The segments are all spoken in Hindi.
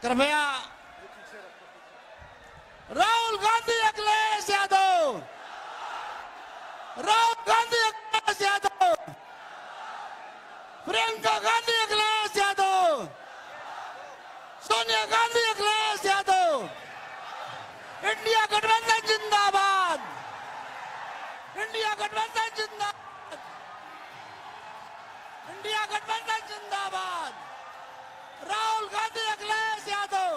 कृपया राहुल गांधी अखिलेश यादव, राहुल गांधी अखिलेश यादव, प्रियंका गांधी अखिलेश यादव, सोनिया गांधी अखिलेश यादव, इंडिया गठबंधन जिंदाबाद, इंडिया गठबंधन जिंदाबाद, इंडिया गठबंधन जिंदाबाद। राहुल गांधी अखिलेश यादव,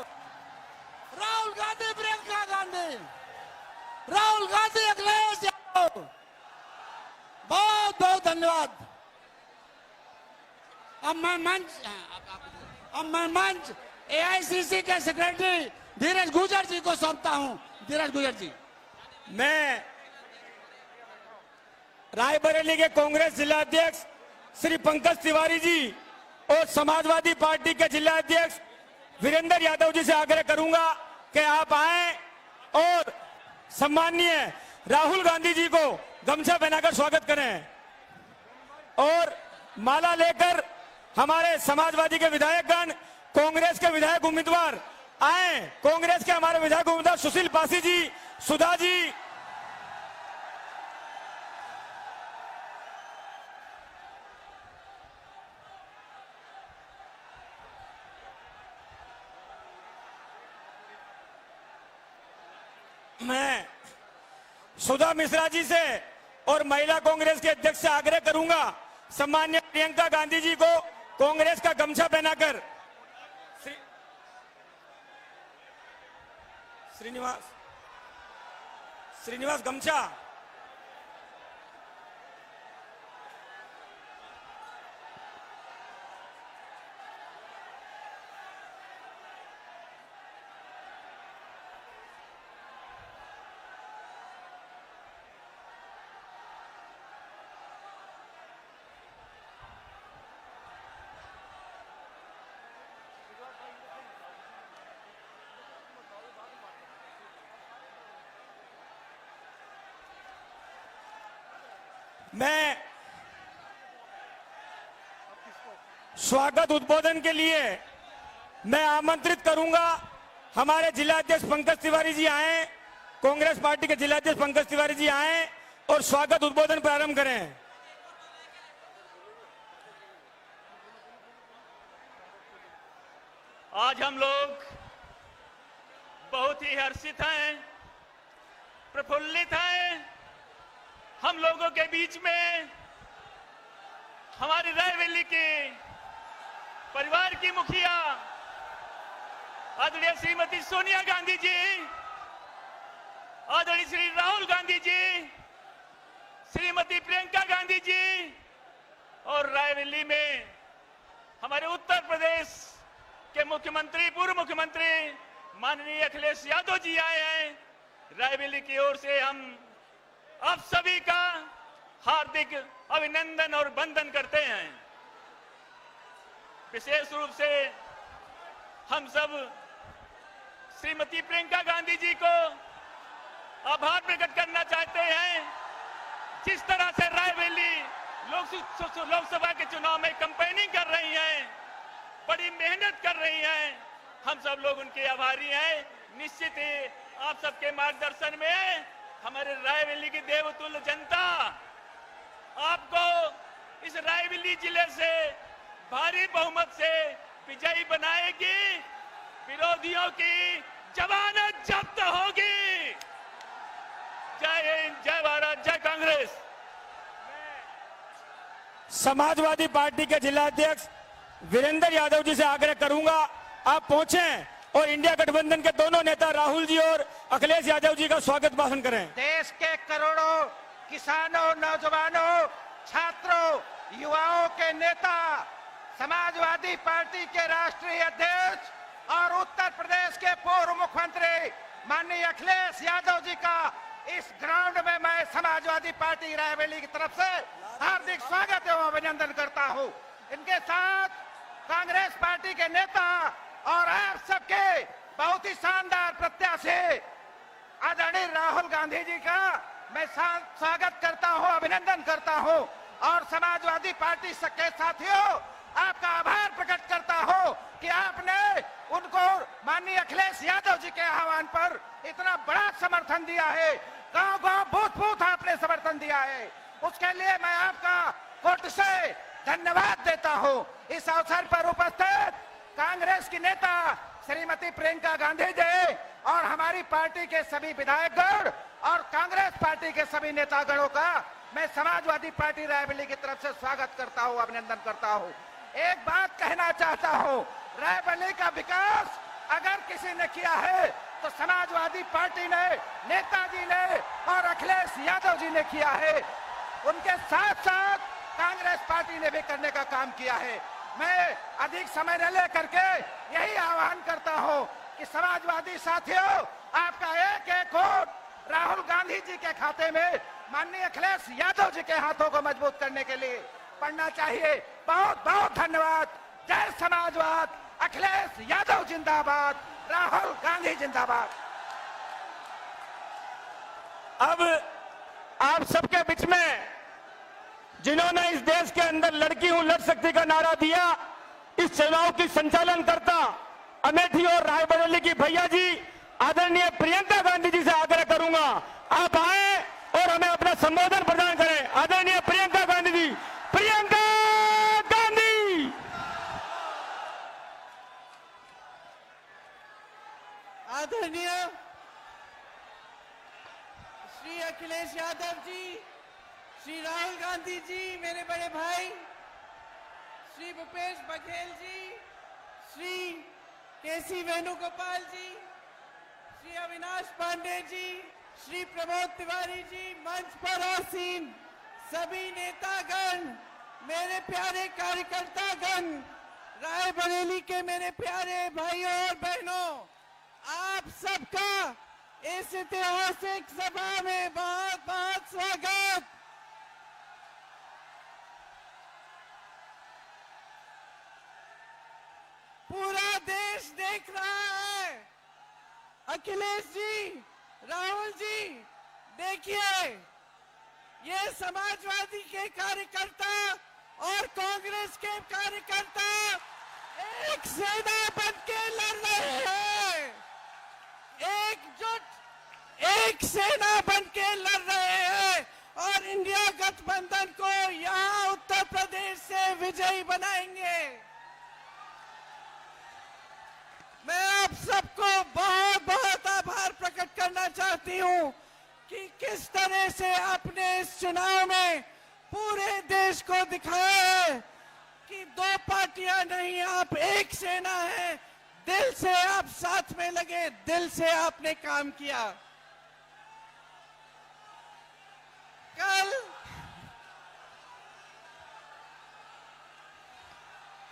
राहुल गांधी प्रियंका गांधी, राहुल गांधी अखिलेश यादव। बहुत बहुत धन्यवाद। अब मैं मंच एआईसीसी के सेक्रेटरी धीरज गुजर जी को सौंपता हूं। धीरज गुजर जी। मैं रायबरेली के कांग्रेस जिला अध्यक्ष श्री पंकज तिवारी जी और समाजवादी पार्टी के जिला अध्यक्ष वीरेंद्र यादव जी से आग्रह करूंगा कि आप आए और सम्माननीय राहुल गांधी जी को गमछा पहनाकर स्वागत करें और माला लेकर हमारे समाजवादी के विधायकगण, कांग्रेस के विधायक उम्मीदवार आए। कांग्रेस के हमारे विधायक उम्मीदवार सुशील पासी जी, सुधा जी, मैं सुधा मिश्रा जी से और महिला कांग्रेस के अध्यक्ष से आग्रह करूंगा सम्मान्य प्रियंका गांधी जी को कांग्रेस का गमछा पहनाकर श्रीनिवास गमछा। मैं स्वागत उद्बोधन के लिए मैं आमंत्रित करूंगा हमारे जिला अध्यक्ष पंकज तिवारी जी आए, कांग्रेस पार्टी के जिला अध्यक्ष पंकज तिवारी जी आए और स्वागत उद्बोधन प्रारंभ करें। आज हम लोग बहुत ही हर्षित हैं, प्रफुल्लित हैं। हम लोगों के बीच में हमारी रायबरेली के परिवार की मुखिया आदरणीय श्रीमती सोनिया गांधी जी, आदरणीय श्री राहुल गांधी जी, श्रीमती प्रियंका गांधी जी और रायबरेली में हमारे उत्तर प्रदेश के मुख्यमंत्री, पूर्व मुख्यमंत्री माननीय अखिलेश यादव जी आए हैं। रायबरेली की ओर से हम आप सभी का हार्दिक अभिनंदन और वंदन करते हैं। विशेष रूप से हम सब श्रीमती प्रियंका गांधी जी को आभार प्रकट करना चाहते हैं। जिस तरह से रायबरेली लोकसभा के चुनाव में कैंपेनिंग कर रही हैं, बड़ी मेहनत कर रही हैं, हम सब लोग उनके आभारी हैं। निश्चित ही आप सबके मार्गदर्शन में हमारे रायबरेली की देवतुल्य जनता आपको इस रायबरेली जिले से भारी बहुमत से विजयी बनाएगी। विरोधियों की जमानत जब्त होगी। जय हिंद, जय भारत, जय कांग्रेस। समाजवादी पार्टी के जिला अध्यक्ष वीरेंद्र यादव जी से आग्रह करूंगा आप पहुंचें और इंडिया गठबंधन के दोनों नेता राहुल जी और अखिलेश यादव जी का स्वागत भाषण करें। देश के करोड़ों किसानों, नौजवानों, छात्रों, युवाओं के नेता, समाजवादी पार्टी के राष्ट्रीय अध्यक्ष और उत्तर प्रदेश के पूर्व मुख्यमंत्री माननीय अखिलेश यादव जी का इस ग्राउंड में मैं समाजवादी पार्टी रायबरेली की तरफ से हार्दिक स्वागत एवं अभिनंदन करता हूं। इनके साथ कांग्रेस पार्टी के नेता और आप सबके बहुत ही शानदार प्रत्याशी आदरणीय राहुल गांधी जी का मैं स्वागत करता हूं, अभिनंदन करता हूं और समाजवादी पार्टी के साथियों आपका आभार प्रकट करता हूं कि आपने उनको माननीय अखिलेश यादव जी के आह्वान पर इतना बड़ा समर्थन दिया है, गांव गांव बूथ बूथ आपने समर्थन दिया है, उसके लिए मैं आपका कोटि से धन्यवाद देता हूं। इस अवसर पर उपस्थित कांग्रेस की नेता श्रीमती प्रियंका गांधी जी और हमारी पार्टी के सभी विधायकगण और कांग्रेस पार्टी के सभी नेतागणों का मैं समाजवादी पार्टी रायबरेली की तरफ से स्वागत करता हूं, अभिनंदन करता हूं। एक बात कहना चाहता हूं, रायबरेली का विकास अगर किसी ने किया है तो समाजवादी पार्टी ने, नेताजी ने और अखिलेश यादव जी ने किया है। उनके साथ साथ कांग्रेस पार्टी ने भी करने का काम किया है। मैं अधिक समय न लेकर के यही आह्वान करता हूं कि समाजवादी साथियों, आपका एक एक वोट राहुल गांधी जी के खाते में माननीय अखिलेश यादव जी के हाथों को मजबूत करने के लिए पड़ना चाहिए। बहुत बहुत धन्यवाद। जय समाजवाद, अखिलेश यादव जिंदाबाद, राहुल गांधी जिंदाबाद। अब आप सबके बीच में जिन्होंने इस देश के अंदर लड़की हूं लड़ सकती का नारा दिया, इस चुनाव की संचालन करता अमेठी और रायबरेली की भैया जी आदरणीय प्रियंका गांधी जी से आग्रह करूंगा, आप आए और हमें अपना संबोधन प्रदान करें। आदरणीय प्रियंका गांधी जी, प्रियंका गांधी। आदरणीय श्री अखिलेश यादव जी, श्री राहुल गांधी जी, मेरे बड़े भाई श्री भूपेश बघेल जी, श्री केसी वेणुगोपाल जी, श्री अविनाश पांडे जी, श्री प्रमोद तिवारी जी, मंच पर आसीन सभी नेतागण, मेरे प्यारे कार्यकर्तागण, रायबरेली के मेरे प्यारे भाइयों और बहनों, आप सबका इस ऐतिहासिक सभा में बहुत बहुत स्वागत। पूरा देश देख रहा है। अखिलेश जी, राहुल जी, देखिए ये समाजवादी के कार्यकर्ता और कांग्रेस के कार्यकर्ता एक सेना बन के लड़ रहे हैं, एकजुट एक सेना बन के लड़ रहे हैं और इंडिया गठबंधन को यहाँ उत्तर प्रदेश से विजयी बनाएंगे। मैं आप सबको बहुत बहुत आभार प्रकट करना चाहती हूँ कि किस तरह से आपने इस चुनाव में पूरे देश को दिखाया है कि दो पार्टियां नहीं, आप एक सेना है। दिल से आप साथ में लगे, दिल से आपने काम किया।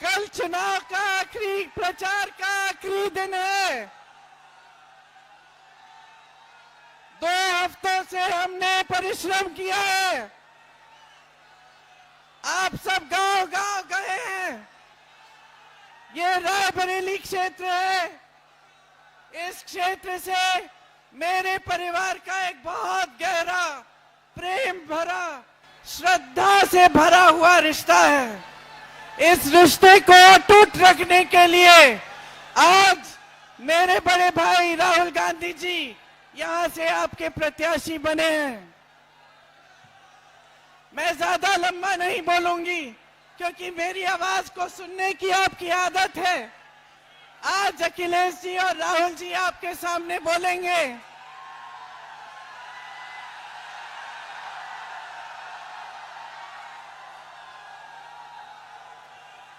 कल चुनाव का आखिरी प्रचार का आखिरी दिन है। 2 हफ्तों से हमने परिश्रम किया है। आप सब गांव गांव गए हैं। ये रायबरेली क्षेत्र है। इस क्षेत्र से मेरे परिवार का एक बहुत गहरा, प्रेम भरा, श्रद्धा से भरा हुआ रिश्ता है। इस रिश्ते को अटूट रखने के लिए आज मेरे बड़े भाई राहुल गांधी जी यहां से आपके प्रत्याशी बने हैं। मैं ज्यादा लंबा नहीं बोलूंगी क्योंकि मेरी आवाज को सुनने की आपकी आदत है। आज अखिलेश जी और राहुल जी आपके सामने बोलेंगे।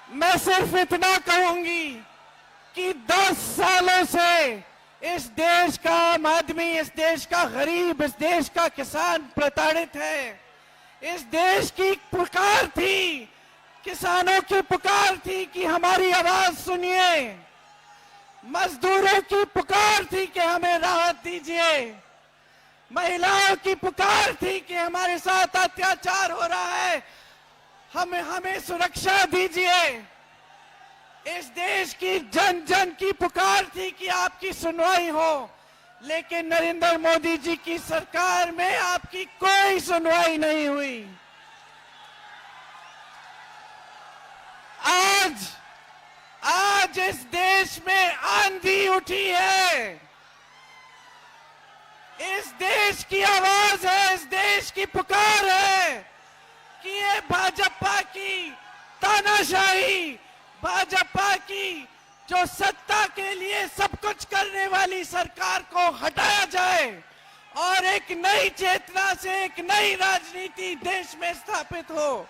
मैं सिर्फ इतना कहूंगी कि 10 सालों से इस देश का आम आदमी, इस देश का गरीब, इस देश का किसान प्रताड़ित है। इस देश की पुकार थी, किसानों की पुकार थी कि हमारी आवाज सुनिए। मजदूरों की पुकार थी कि हमें राहत दीजिए। महिलाओं की पुकार थी कि हमारे साथ अत्याचार हो रहा है, हमें सुरक्षा दीजिए। इस देश की जन जन की पुकार थी कि आपकी सुनवाई हो, लेकिन नरेंद्र मोदी जी की सरकार में आपकी कोई सुनवाई नहीं हुई। आज आज इस देश में आंधी उठी है, इस देश की आवाज है, इस देश की पुकार है कि ये भाजपा की तानाशाही, भाजपा की जो सत्ता के लिए सब कुछ करने वाली सरकार को हटाया जाए और एक नई चेतना से एक नई राजनीति देश में स्थापित हो।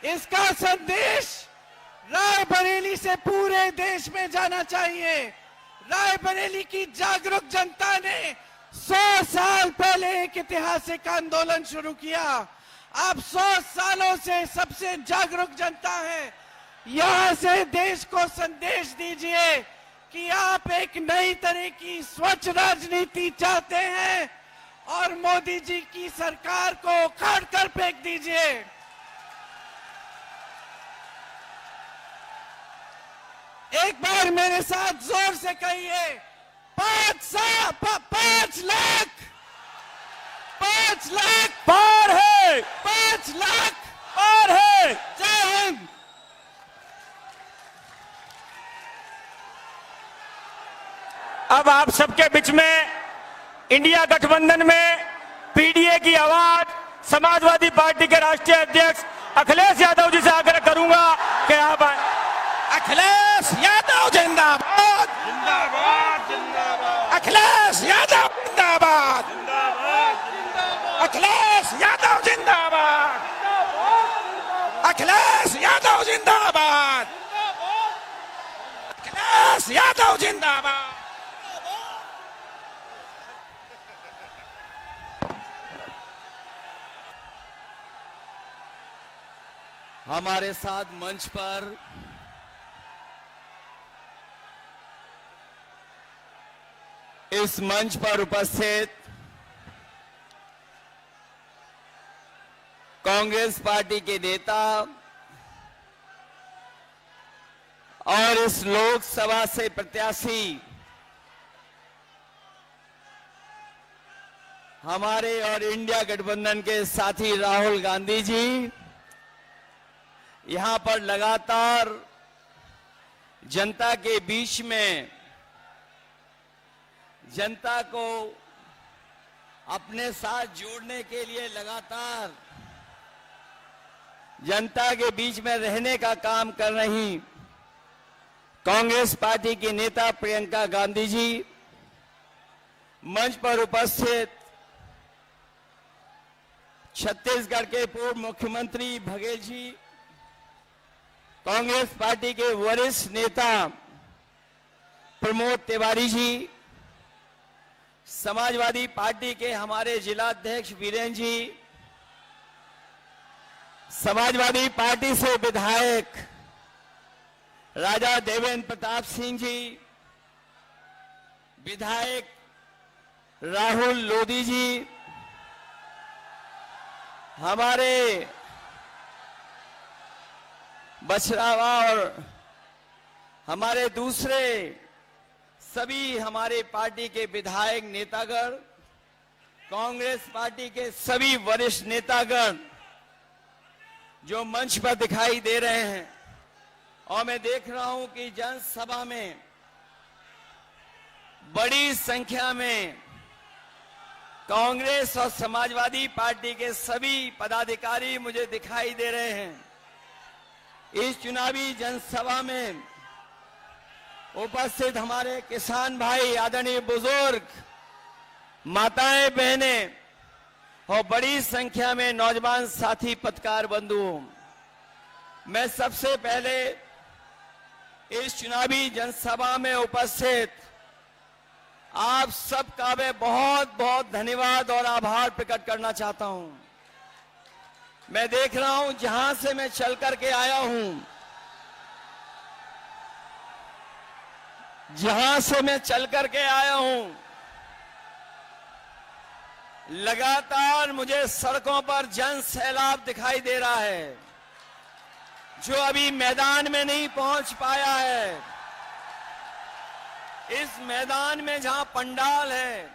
इसका संदेश रायबरेली से पूरे देश में जाना चाहिए। रायबरेली की जागरूक जनता ने 100 साल पहले एक ऐतिहासिक आंदोलन शुरू किया। आप 100 सालों से सबसे जागरूक जनता है। यहां से देश को संदेश दीजिए कि आप एक नई तरह की स्वच्छ राजनीति चाहते हैं और मोदी जी की सरकार को उखाड़ कर फेंक दीजिए। एक बार मेरे साथ जोर से कहिए, 5 लाख पार है, 5 लाख पार है। जय हिंद। अब आप सबके बीच में इंडिया गठबंधन में पीडीए की आवाज समाजवादी पार्टी के राष्ट्रीय अध्यक्ष अखिलेश यादव जी से आग्रह करूंगा कि आप आए। अखिलेश यादव जिंदाबाद, जिंदाबाद जिंदाबाद अखिलेश यादव जिंदाबाद, अखिलेश यादव जिंदाबाद, अखिलेश यादव जिंदाबाद, अखिलेश यादव जिंदाबाद। हमारे साथ मंच पर इस मंच पर उपस्थित कांग्रेस पार्टी के नेता और इस लोकसभा से प्रत्याशी हमारे और इंडिया गठबंधन के साथी राहुल गांधी जी यहां पर लगातार जनता के बीच में जनता को अपने साथ जोड़ने के लिए लगातार जनता के बीच में रहने का काम कर रही कांग्रेस पार्टी की नेता प्रियंका गांधी जी, मंच पर उपस्थित छत्तीसगढ़ के पूर्व मुख्यमंत्री बघेल जी, कांग्रेस पार्टी के वरिष्ठ नेता प्रमोद तिवारी जी, समाजवादी पार्टी के हमारे जिलाध्यक्ष वीरेंद्र जी, समाजवादी पार्टी से विधायक राजा देवेंद्र प्रताप सिंह जी, विधायक राहुल लोधी जी, हमारे बछरावा और हमारे दूसरे सभी हमारे पार्टी के विधायक नेतागण, कांग्रेस पार्टी के सभी वरिष्ठ नेतागण जो मंच पर दिखाई दे रहे हैं, और मैं देख रहा हूं कि जनसभा में बड़ी संख्या में कांग्रेस और समाजवादी पार्टी के सभी पदाधिकारी मुझे दिखाई दे रहे हैं। इस चुनावी जनसभा में उपस्थित हमारे किसान भाई, आदरणीय बुजुर्ग, माताएं, बहनें और बड़ी संख्या में नौजवान साथी पत्रकार बंधु, मैं सबसे पहले इस चुनावी जनसभा में उपस्थित आप सबका मैं बहुत बहुत धन्यवाद और आभार प्रकट करना चाहता हूं। मैं देख रहा हूं जहां से मैं चल करके आया हूं, जहां से मैं चल करके आया हूं, लगातार मुझे सड़कों पर जन सैलाब दिखाई दे रहा है जो अभी मैदान में नहीं पहुंच पाया है। इस मैदान में जहां पंडाल है,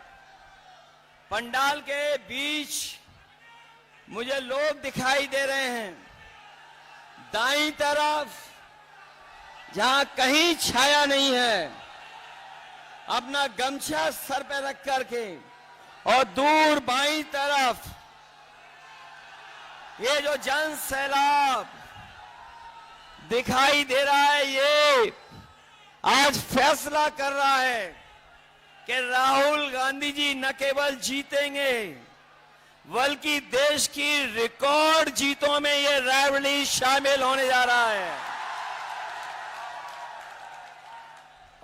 पंडाल के बीच मुझे लोग दिखाई दे रहे हैं। दाईं तरफ जहां कहीं छाया नहीं है, अपना गमछा सर पे रख करके, और दूर बाईं तरफ ये जो जन सैलाब दिखाई दे रहा है, ये आज फैसला कर रहा है कि राहुल गांधी जी न केवल जीतेंगे बल्कि देश की रिकॉर्ड जीतों में ये रायबरेली शामिल होने जा रहा है।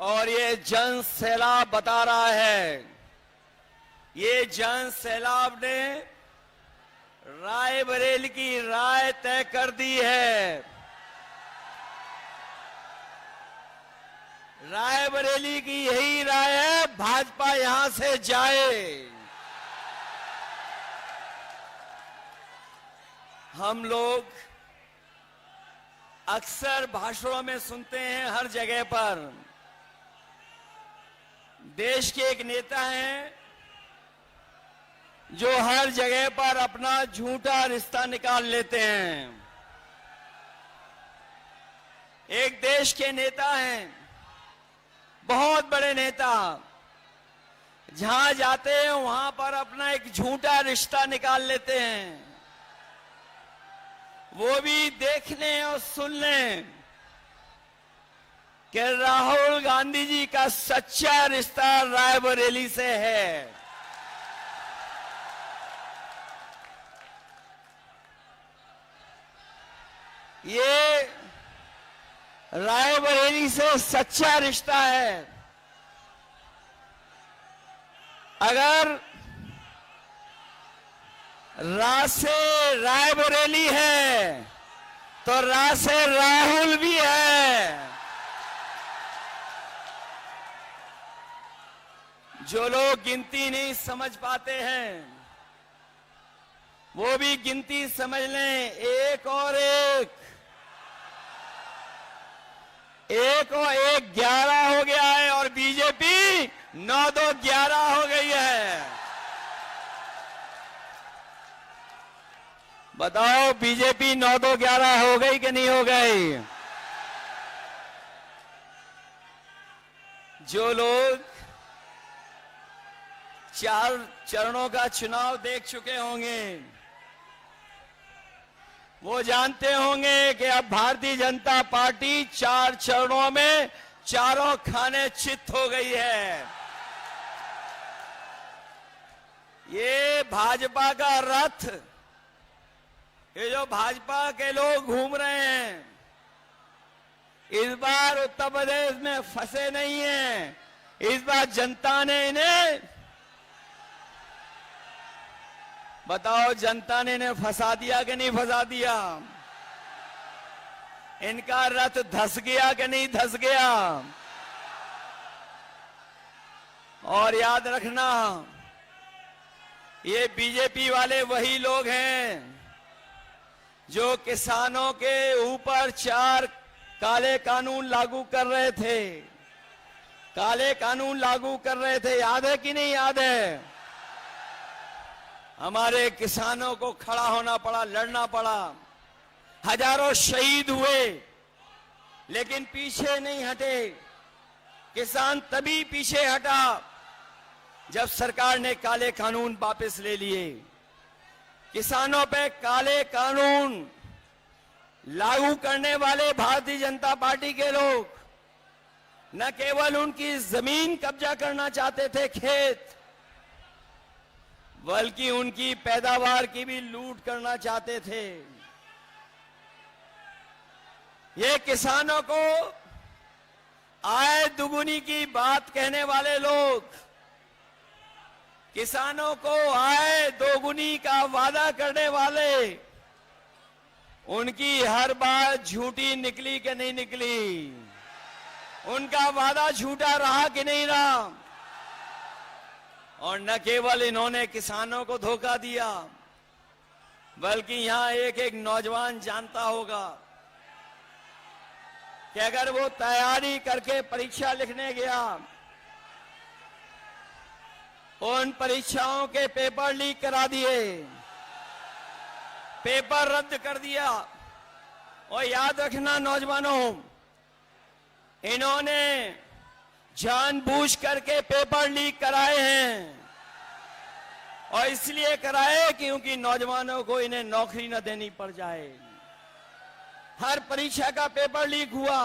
और ये जन सैलाब बता रहा है, ये जन सैलाब ने रायबरेली की राय तय कर दी है। रायबरेली की यही राय है, भाजपा यहां से जाए। हम लोग अक्सर भाषणों में सुनते हैं हर जगह पर, देश के एक नेता हैं जो हर जगह पर अपना झूठा रिश्ता निकाल लेते हैं। एक देश के नेता हैं, बहुत बड़े नेता, जहां जाते हैं वहां पर अपना एक झूठा रिश्ता निकाल लेते हैं। वो भी देख लें और सुन लें कि राहुल गांधी जी का सच्चा रिश्ता रायबरेली से है। ये रायबरेली से सच्चा रिश्ता है। अगर रा से रायबरेली है तो रा से राहुल भी है। जो लोग गिनती नहीं समझ पाते हैं वो भी गिनती समझ लें, एक और एक 11 हो गया है और बीजेपी 9-2-11 हो गई है। बताओ बीजेपी 9-2-11 हो गई कि नहीं हो गई? जो लोग 4 चरणों का चुनाव देख चुके होंगे वो जानते होंगे कि अब भारतीय जनता पार्टी 4 चरणों में चारों खाने चित हो गई है। ये भाजपा का रथ, ये जो भाजपा के लोग घूम रहे हैं, इस बार उत्तर प्रदेश में फंसे नहीं हैं। इस बार जनता ने इन्हें, बताओ जनता ने इन्हें फंसा दिया कि नहीं फंसा दिया? इनका रथ धस गया कि नहीं धस गया? और याद रखना, ये बीजेपी वाले वही लोग हैं जो किसानों के ऊपर 4 काले कानून लागू कर रहे थे। काले कानून लागू कर रहे थे, याद है कि नहीं याद है? हमारे किसानों को खड़ा होना पड़ा, लड़ना पड़ा, हजारों शहीद हुए, लेकिन पीछे नहीं हटे। किसान तभी पीछे हटा जब सरकार ने काले कानून वापस ले लिए। किसानों पे काले कानून लागू करने वाले भारतीय जनता पार्टी के लोग न केवल उनकी जमीन कब्जा करना चाहते थे, खेत, बल्कि उनकी पैदावार की भी लूट करना चाहते थे। ये किसानों को आय दुगुनी की बात कहने वाले लोग, किसानों को आय दोगुनी का वादा करने वाले, उनकी हर बात झूठी निकली कि नहीं निकली? उनका वादा झूठा रहा कि नहीं रहा? और न केवल इन्होंने किसानों को धोखा दिया, बल्कि यहां एक नौजवान जानता होगा कि अगर वो तैयारी करके परीक्षा लिखने गया, उन परीक्षाओं के पेपर लीक करा दिए, पेपर रद्द कर दिया, और याद रखना नौजवानों, इन्होंने जानबूझ करके पेपर लीक कराए हैं, और इसलिए कराए क्योंकि नौजवानों को इन्हें नौकरी न देनी पड़ जाए। हर परीक्षा का पेपर लीक हुआ,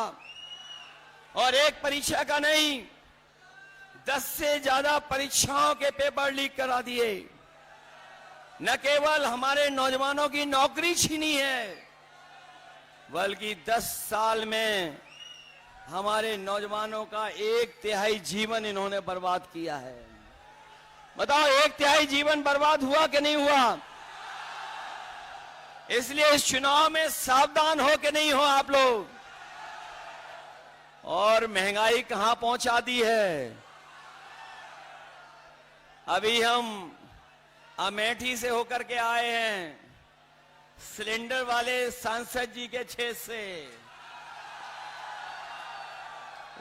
और एक परीक्षा का नहीं, 10 से ज्यादा परीक्षाओं के पेपर लीक करा दिए। न केवल हमारे नौजवानों की नौकरी छीनी है, बल्कि 10 साल में हमारे नौजवानों का 1/3 जीवन इन्होंने बर्बाद किया है। बताओ, 1/3 जीवन बर्बाद हुआ कि नहीं हुआ? इसलिए इस चुनाव में सावधान हो कि नहीं हो आप लोग। और महंगाई कहां पहुंचा दी है। अभी हम अमेठी से होकर के आए हैं, सिलेंडर वाले सांसद जी के क्षेत्र से।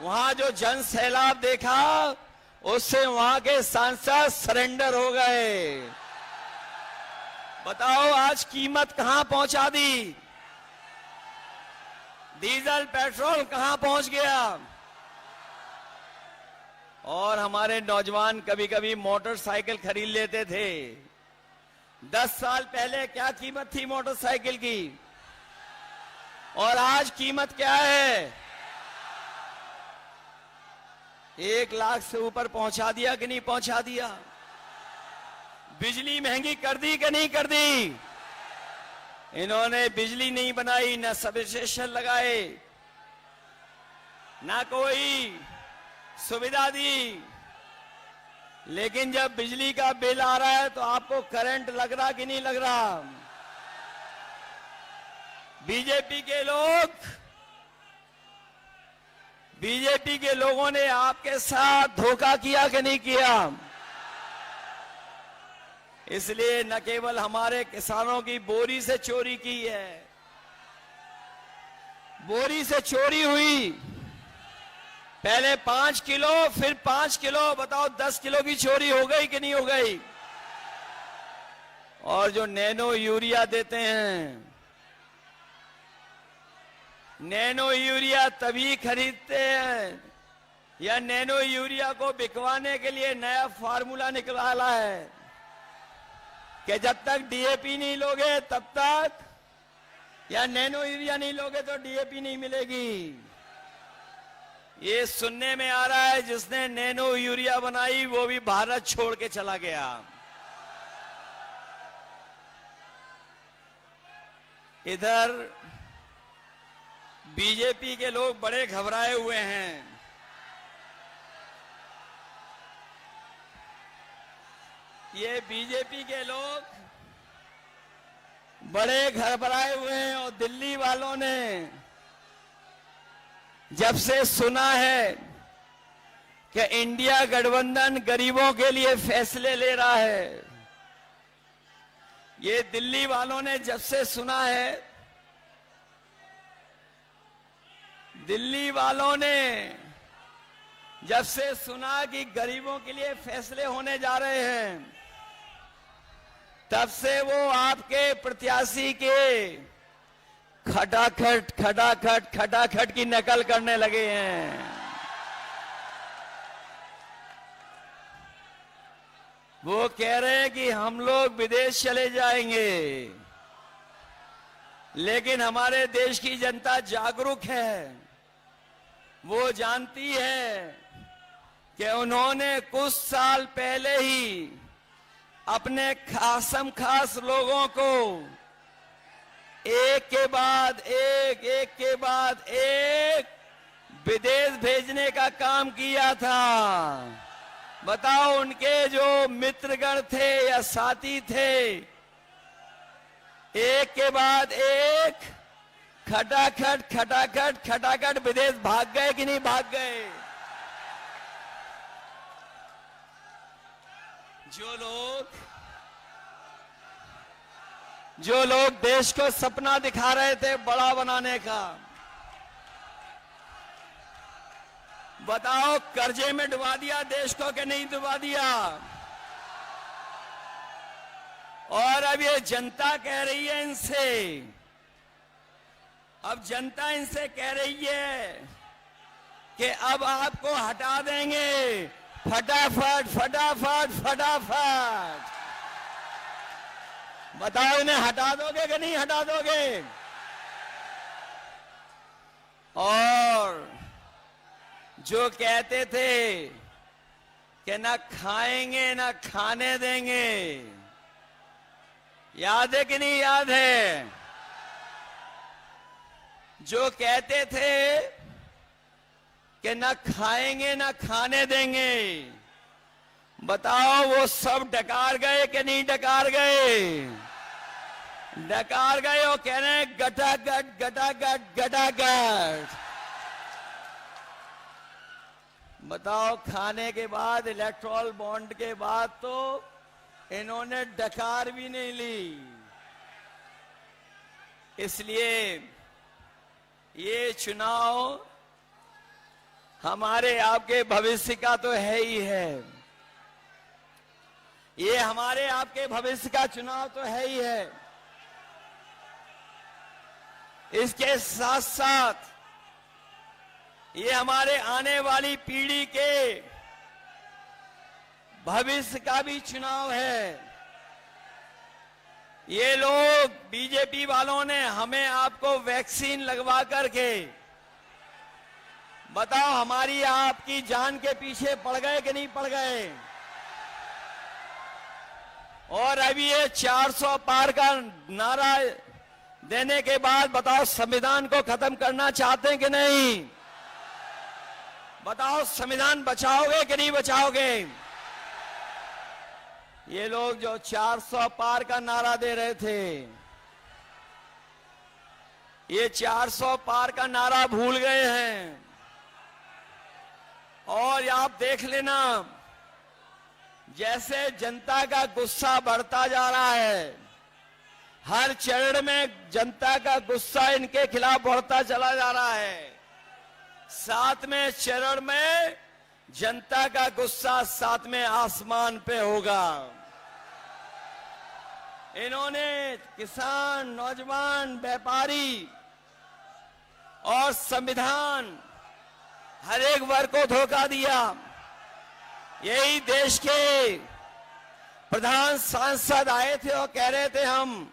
वहां जो जन सैलाब देखा, उससे वहां के सांसद सरेंडर हो गए। बताओ, आज कीमत कहां पहुंचा दी। डीजल पेट्रोल कहां पहुंच गया। और हमारे नौजवान कभी कभी मोटरसाइकिल खरीद लेते थे। 10 साल पहले क्या कीमत थी मोटरसाइकिल की, और आज कीमत क्या है? 1 लाख से ऊपर पहुंचा दिया कि नहीं पहुंचा दिया। बिजली महंगी कर दी कि नहीं कर दी। इन्होंने बिजली नहीं बनाई, न सब स्टेशन लगाए, ना कोई सुविधा दी। लेकिन जब बिजली का बिल आ रहा है तो आपको करंट लग रहा कि नहीं लग रहा। बीजेपी के लोगों ने आपके साथ धोखा किया कि नहीं किया। इसलिए न केवल हमारे किसानों की बोरी से चोरी की है, बोरी से चोरी हुई। पहले 5 किलो, फिर 5 किलो, बताओ 10 किलो की चोरी हो गई कि नहीं हो गई। और जो नैनो यूरिया देते हैं, नैनो यूरिया तभी खरीदते हैं, या नैनो यूरिया को बिकवाने के लिए नया फार्मूला निकाला है कि जब तक डीएपी नहीं लोगे तब तक, या नैनो यूरिया नहीं लोगे तो डीएपी नहीं मिलेगी। ये सुनने में आ रहा है जिसने नैनो यूरिया बनाई वो भी भारत छोड़ के चला गया। इधर बीजेपी के लोग बड़े घबराए हुए हैं। ये बीजेपी के लोग बड़े घबराए हुए हैं, और दिल्ली वालों ने जब से सुना है कि इंडिया गठबंधन गरीबों के लिए फैसले ले रहा है, ये दिल्ली वालों ने जब से सुना है, दिल्ली वालों ने जब से सुना कि गरीबों के लिए फैसले होने जा रहे हैं, तब से वो आपके प्रत्याशी के खटाखट खटाखट खटाखट की नकल करने लगे हैं। वो कह रहे हैं कि हम लोग विदेश चले जाएंगे, लेकिन हमारे देश की जनता जागरूक है। वो जानती है कि उन्होंने कुछ साल पहले ही अपने खासम खास लोगों को एक के बाद एक विदेश भेजने का काम किया था। बताओ, उनके जो मित्रगण थे या साथी थे, एक के बाद एक खटाखट खटाखट खटाखट विदेश भाग गए कि नहीं भाग गए। जो लोग देश को सपना दिखा रहे थे बड़ा बनाने का, बताओ कर्जे में डुबा दिया देश को कि नहीं डुबा दिया। और अब ये जनता कह रही है इनसे अब जनता इनसे कह रही है कि अब आपको हटा देंगे, फटाफट फटाफट फटाफट। बताओ इन्हें हटा दोगे कि नहीं हटा दोगे? और जो कहते थे कि ना खाएंगे ना खाने देंगे, याद है कि नहीं याद है? जो कहते थे कि ना खाएंगे ना खाने देंगे, बताओ वो सब डकार गए कि नहीं डकार गए? डकार गए। वो कह रहे हैं गटागट गटागट गटागट। बताओ खाने के बाद, इलेक्ट्रॉल बॉन्ड के बाद तो इन्होंने डकार भी नहीं ली। इसलिए ये चुनाव हमारे आपके भविष्य का तो है ही है। ये हमारे आपके भविष्य का चुनाव तो है ही है। इसके साथ साथ ये हमारे आने वाली पीढ़ी के भविष्य का भी चुनाव है। ये लोग बीजेपी वालों ने हमें आपको वैक्सीन लगवा करके, बताओ हमारी आपकी जान के पीछे पड़ गए कि नहीं पड़ गए? और अभी ये 400 पार का नारा देने के बाद बताओ संविधान को खत्म करना चाहते हैं कि नहीं? बताओ संविधान बचाओगे कि नहीं बचाओगे? ये लोग जो 400 पार का नारा दे रहे थे, ये 400 पार का नारा भूल गए हैं। और आप देख लेना, जैसे जनता का गुस्सा बढ़ता जा रहा है, हर चरण में जनता का गुस्सा इनके खिलाफ बढ़ता चला जा रहा है। 7वें चरण में जनता का गुस्सा 7वें आसमान पे होगा। इन्होंने किसान, नौजवान, व्यापारी और संविधान, हर एक वर्ग को धोखा दिया। यही देश के प्रधान सांसद आए थे और कह रहे थे हम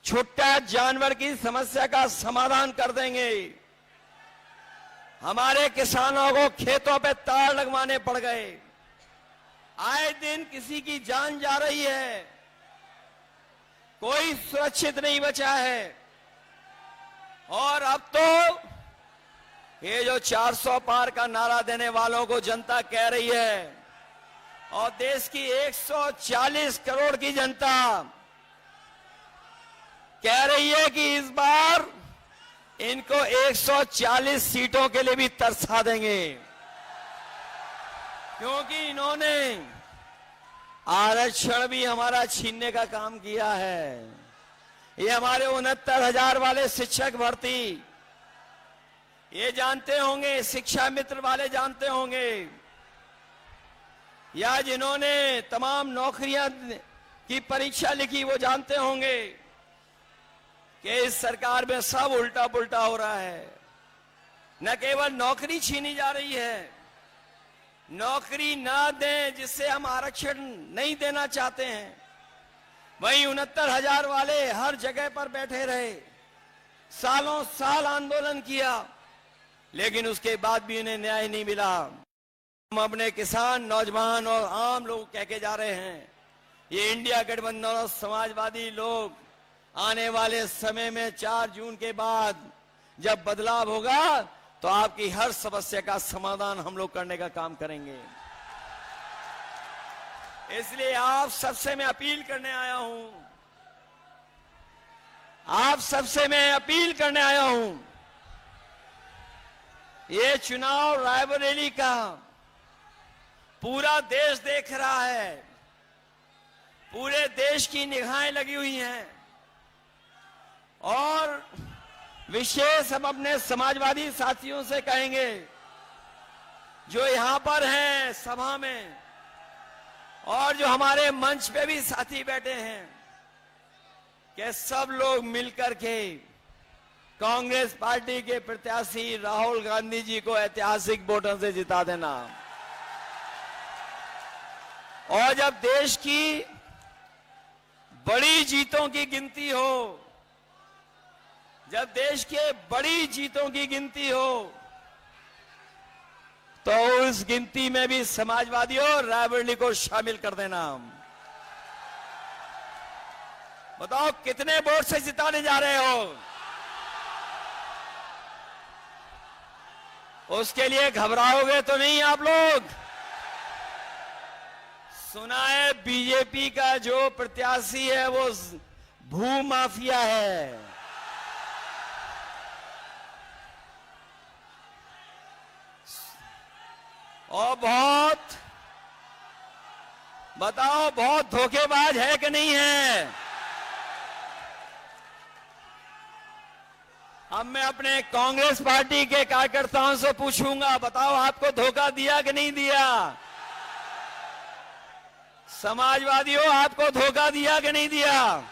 छुट्टा जानवर की समस्या का समाधान कर देंगे। हमारे किसानों को खेतों पे तार लगवाने पड़ गए। आए दिन किसी की जान जा रही है, कोई सुरक्षित नहीं बचा है। और अब तो ये जो 400 पार का नारा देने वालों को जनता कह रही है, और देश की 140 करोड़ की जनता कह रही है कि इस बार इनको 140 सीटों के लिए भी तरसा देंगे, क्योंकि इन्होंने आरक्षण भी हमारा छीनने का काम किया है। ये हमारे 69,000 वाले शिक्षक भर्ती, ये जानते होंगे, शिक्षा मित्र वाले जानते होंगे, या जिन्होंने तमाम नौकरियां की परीक्षा लिखी वो जानते होंगे कि इस सरकार में सब उल्टा पुल्टा हो रहा है। न केवल नौकरी छीनी जा रही है, नौकरी ना दें जिससे हम आरक्षण नहीं देना चाहते हैं, वहीं 69,000 वाले हर जगह पर बैठे रहे, सालों साल आंदोलन किया, लेकिन उसके बाद भी उन्हें न्याय नहीं मिला। हम अपने किसान, नौजवान और आम लोग कह के जा रहे हैं, ये इंडिया गठबंधन और समाजवादी लोग आने वाले समय में 4 जून के बाद जब बदलाव होगा तो आपकी हर समस्या का समाधान हम लोग करने का काम करेंगे। इसलिए आप सबसे मैं अपील करने आया हूं, आप सबसे मैं अपील करने आया हूं, ये चुनाव रायबरेली का पूरा देश देख रहा है, पूरे देश की निगाहें लगी हुई हैं, और विशेष हम अपने समाजवादी साथियों से कहेंगे जो यहां पर हैं सभा में, और जो हमारे मंच पे भी साथी बैठे हैं, कि सब लोग मिलकर के कांग्रेस पार्टी के प्रत्याशी राहुल गांधी जी को ऐतिहासिक वोटों से जिता देना। और जब देश की बड़ी जीतों की गिनती हो, जब देश के बड़ी जीतों की गिनती हो, तो उस गिनती में भी समाजवादियों और रायबरेली को शामिल कर देना। बताओ कितने वोट से जिताने जा रहे हो? उसके लिए घबराओगे तो नहीं आप लोग। सुना है बीजेपी का जो प्रत्याशी है वो भू माफिया है। और बताओ बहुत धोखेबाज है कि नहीं है? अब मैं अपने कांग्रेस पार्टी के कार्यकर्ताओं से पूछूंगा, बताओ आपको धोखा दिया कि नहीं दिया? समाजवादियों आपको धोखा दिया कि नहीं दिया?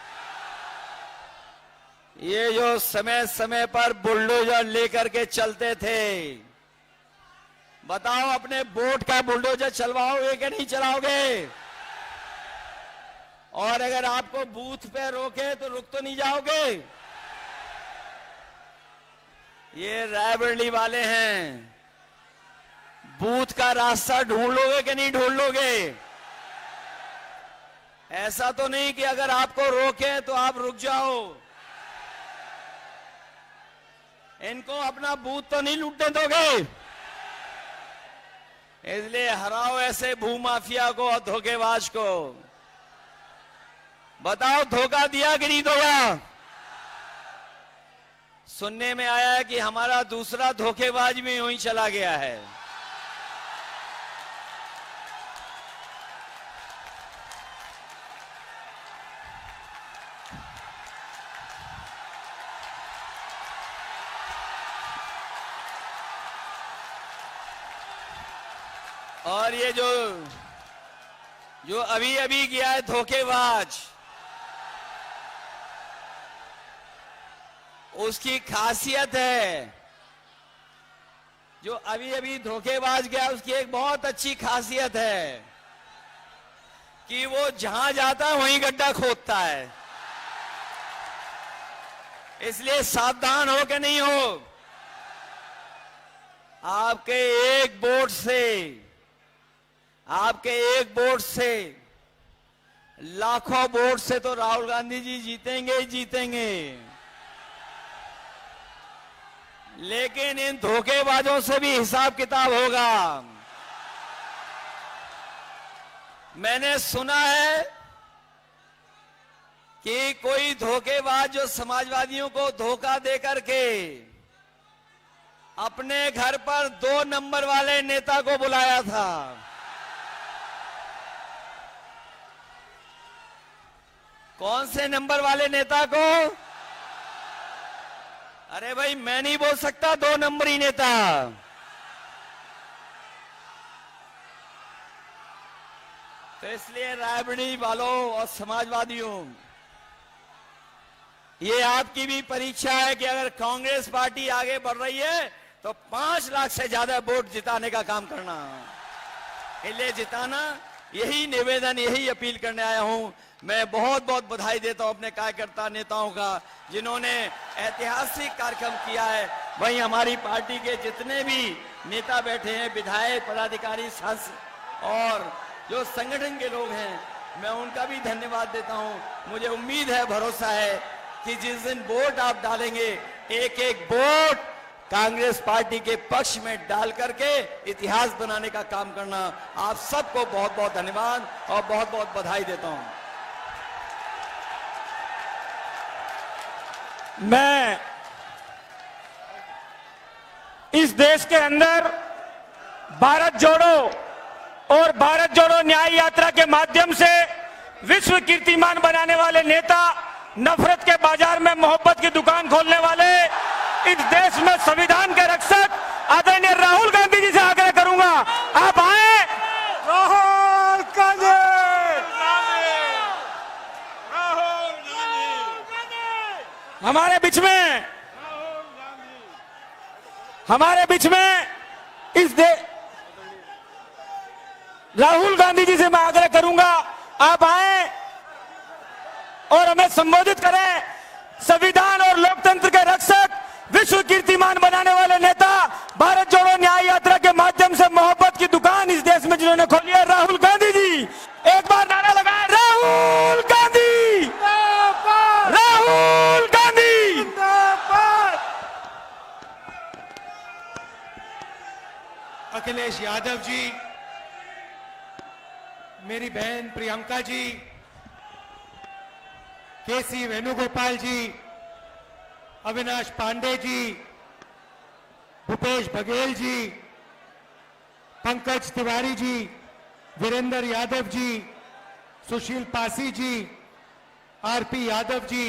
ये जो समय समय पर बुलडोजर लेकर के चलते थे, बताओ अपने वोट का बुलडोजर चलवाओगे कि नहीं चलाओगे? और अगर आपको बूथ पे रोके तो रुक तो नहीं जाओगे? ये रायबरेली वाले हैं, बूथ का रास्ता ढूंढ लोगे कि नहीं ढूंढ लोगे? ऐसा तो नहीं कि अगर आपको रोके तो आप रुक जाओ। इनको अपना बूथ तो नहीं लूटने दोगे। इसलिए हराओ ऐसे भूमाफिया को और धोखेबाज को। बताओ धोखा दिया कि नहीं दिया? सुनने में आया है कि हमारा दूसरा धोखेबाज भी यूं ही चला गया है। और ये जो अभी अभी गया है धोखेबाज, उसकी खासियत है, जो अभी अभी धोखेबाज गया उसकी एक बहुत अच्छी खासियत है कि वो जहां जाता है वहीं गड्ढा खोदता है। इसलिए सावधान हो के नहीं हो। आपके एक वोट से लाखों वोट से तो राहुल गांधी जी जीतेंगे ही जीतेंगे। लेकिन इन धोखेबाजों से भी हिसाब किताब होगा। मैंने सुना है कि कोई धोखेबाज जो समाजवादियों को धोखा दे करके अपने घर पर 2 नंबर वाले नेता को बुलाया था। कौन से नंबर वाले नेता को? अरे भाई मैं नहीं बोल सकता 2 नंबरी नेता। तो इसलिए रायबरेली वालों और समाजवादियों, ये आपकी भी परीक्षा है कि अगर कांग्रेस पार्टी आगे बढ़ रही है तो 5 लाख से ज्यादा वोट जिताने का काम करना। इसलिए जिताना, यही निवेदन, यही अपील करने आया हूं। मैं बहुत बहुत बधाई देता हूं अपने कार्यकर्ता नेताओं का, जिन्होंने ऐतिहासिक कार्यक्रम किया है। वहीं हमारी पार्टी के जितने भी नेता बैठे हैं, विधायक, पदाधिकारी, सांसद और जो संगठन के लोग हैं, मैं उनका भी धन्यवाद देता हूं। मुझे उम्मीद है, भरोसा है कि जिस दिन वोट आप डालेंगे, एक एक वोट कांग्रेस पार्टी के पक्ष में डाल करके इतिहास बनाने का काम करना। आप सबको बहुत बहुत धन्यवाद और बहुत बहुत बधाई देता हूं। मैं इस देश के अंदर भारत जोड़ो और भारत जोड़ो न्याय यात्रा के माध्यम से विश्व कीर्तिमान बनाने वाले नेता, नफरत के बाजार में मोहब्बत की दुकान खोलने वाले, इस देश में संविधान के रक्षक आदरणीय राहुल गांधी जी से आग्रह करूंगा, आप आए। राहुल गांधी, हमारे बीच में हमारे बीच में राहुल गांधी जी से मैं आग्रह करूंगा, आप आए और हमें संबोधित करें। संविधान और लोकतंत्र के रक्षक, विश्व कीर्तिमान बनाने वाले नेता, भारत जोड़ो न्याय यात्रा के माध्यम से मोहब्बत की दुकान इस देश में जिन्होंने खोली है, राहुल गांधी जी। एक बार नारा लगाए, राहुल गांधी, राहुल गांधी। अखिलेश यादव जी, मेरी बहन प्रियंका जी, केसी वेणुगोपाल जी, अविनाश पांडे जी, भूपेश बघेल जी, पंकज तिवारी जी, वीरेंद्र यादव जी, सुशील पासी जी, आरपी यादव जी,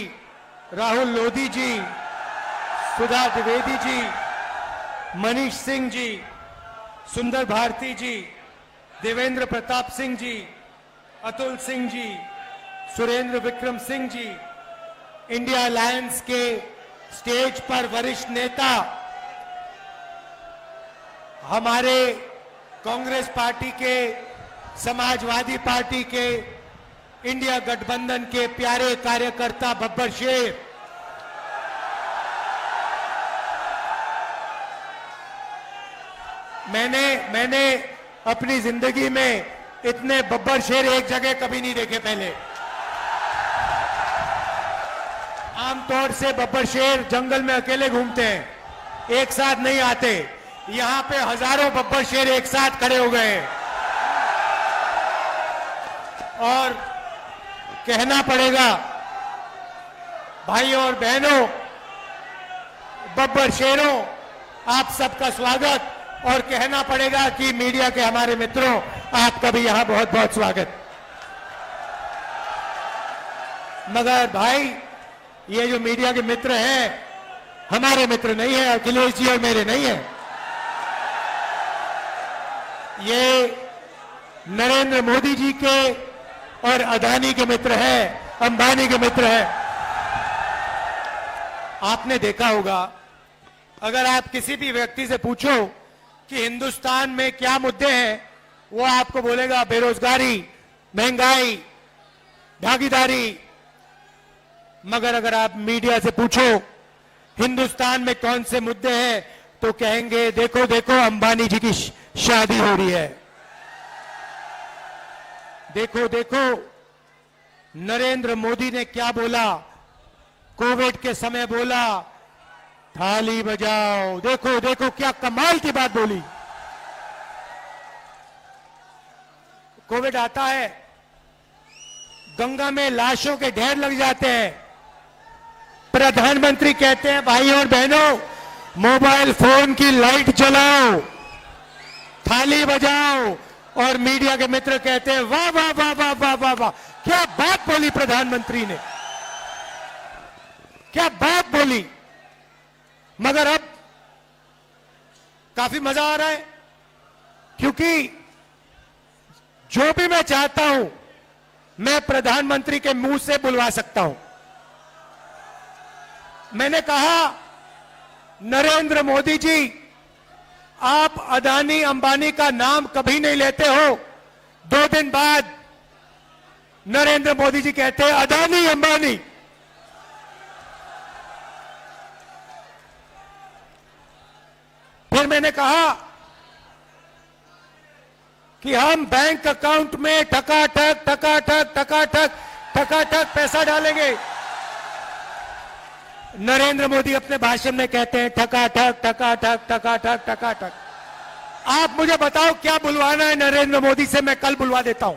राहुल लोधी जी, सुधा द्विवेदी जी, मनीष सिंह जी, सुंदर भारती जी, देवेंद्र प्रताप सिंह जी, अतुल सिंह जी, सुरेंद्र विक्रम सिंह जी, इंडिया अलायंस के स्टेज पर वरिष्ठ नेता, हमारे कांग्रेस पार्टी के, समाजवादी पार्टी के, इंडिया गठबंधन के प्यारे कार्यकर्ता बब्बर शेर, मैंने अपनी जिंदगी में इतने बब्बर शेर एक जगह कभी नहीं देखे पहले। आमतौर से बब्बर शेर जंगल में अकेले घूमते हैं, एक साथ नहीं आते। यहां पे हजारों बब्बर शेर एक साथ खड़े हो गए हैं। और कहना पड़ेगा भाइयों और बहनों, बब्बर शेरों, आप सबका स्वागत। और कहना पड़ेगा कि मीडिया के हमारे मित्रों, आपका भी यहां बहुत बहुत स्वागत। मगर भाई, ये जो मीडिया के मित्र हैं, हमारे मित्र नहीं है, अखिलेश जी और मेरे नहीं है। ये नरेंद्र मोदी जी के और अदानी के मित्र हैं, अंबानी के मित्र हैं। आपने देखा होगा, अगर आप किसी भी व्यक्ति से पूछो कि हिंदुस्तान में क्या मुद्दे हैं, वो आपको बोलेगा बेरोजगारी, महंगाई, भागीदारी। मगर अगर आप मीडिया से पूछो हिंदुस्तान में कौन से मुद्दे हैं, तो कहेंगे देखो देखो अंबानी जी की शादी हो रही है, देखो देखो नरेंद्र मोदी ने क्या बोला, कोविड के समय बोला थाली बजाओ, देखो देखो क्या कमाल की बात बोली। कोविड आता है, गंगा में लाशों के ढेर लग जाते हैं, प्रधानमंत्री कहते हैं भाइयों और बहनों, मोबाइल फोन की लाइट जलाओ, थाली बजाओ, और मीडिया के मित्र कहते हैं वाह वाह वाह वाह वाह वाह वाह, क्या बात बोली प्रधानमंत्री ने, क्या बात बोली। मगर अब काफी मजा आ रहा है, क्योंकि जो भी मैं चाहता हूं मैं प्रधानमंत्री के मुंह से बुलवा सकता हूं। मैंने कहा नरेंद्र मोदी जी, आप अदानी अंबानी का नाम कभी नहीं लेते हो। 2 दिन बाद नरेंद्र मोदी जी कहते हैं अदानी अंबानी। फिर मैंने कहा कि हम बैंक अकाउंट में ठकाठक ठकाठक ठकाठक ठकाठक पैसा डालेंगे। नरेंद्र मोदी अपने भाषण में कहते हैं ठकाठक ठकाठक ठकाठक ठकाठक। आप मुझे बताओ क्या बुलवाना है नरेंद्र मोदी से, मैं कल बुलवा देता हूं।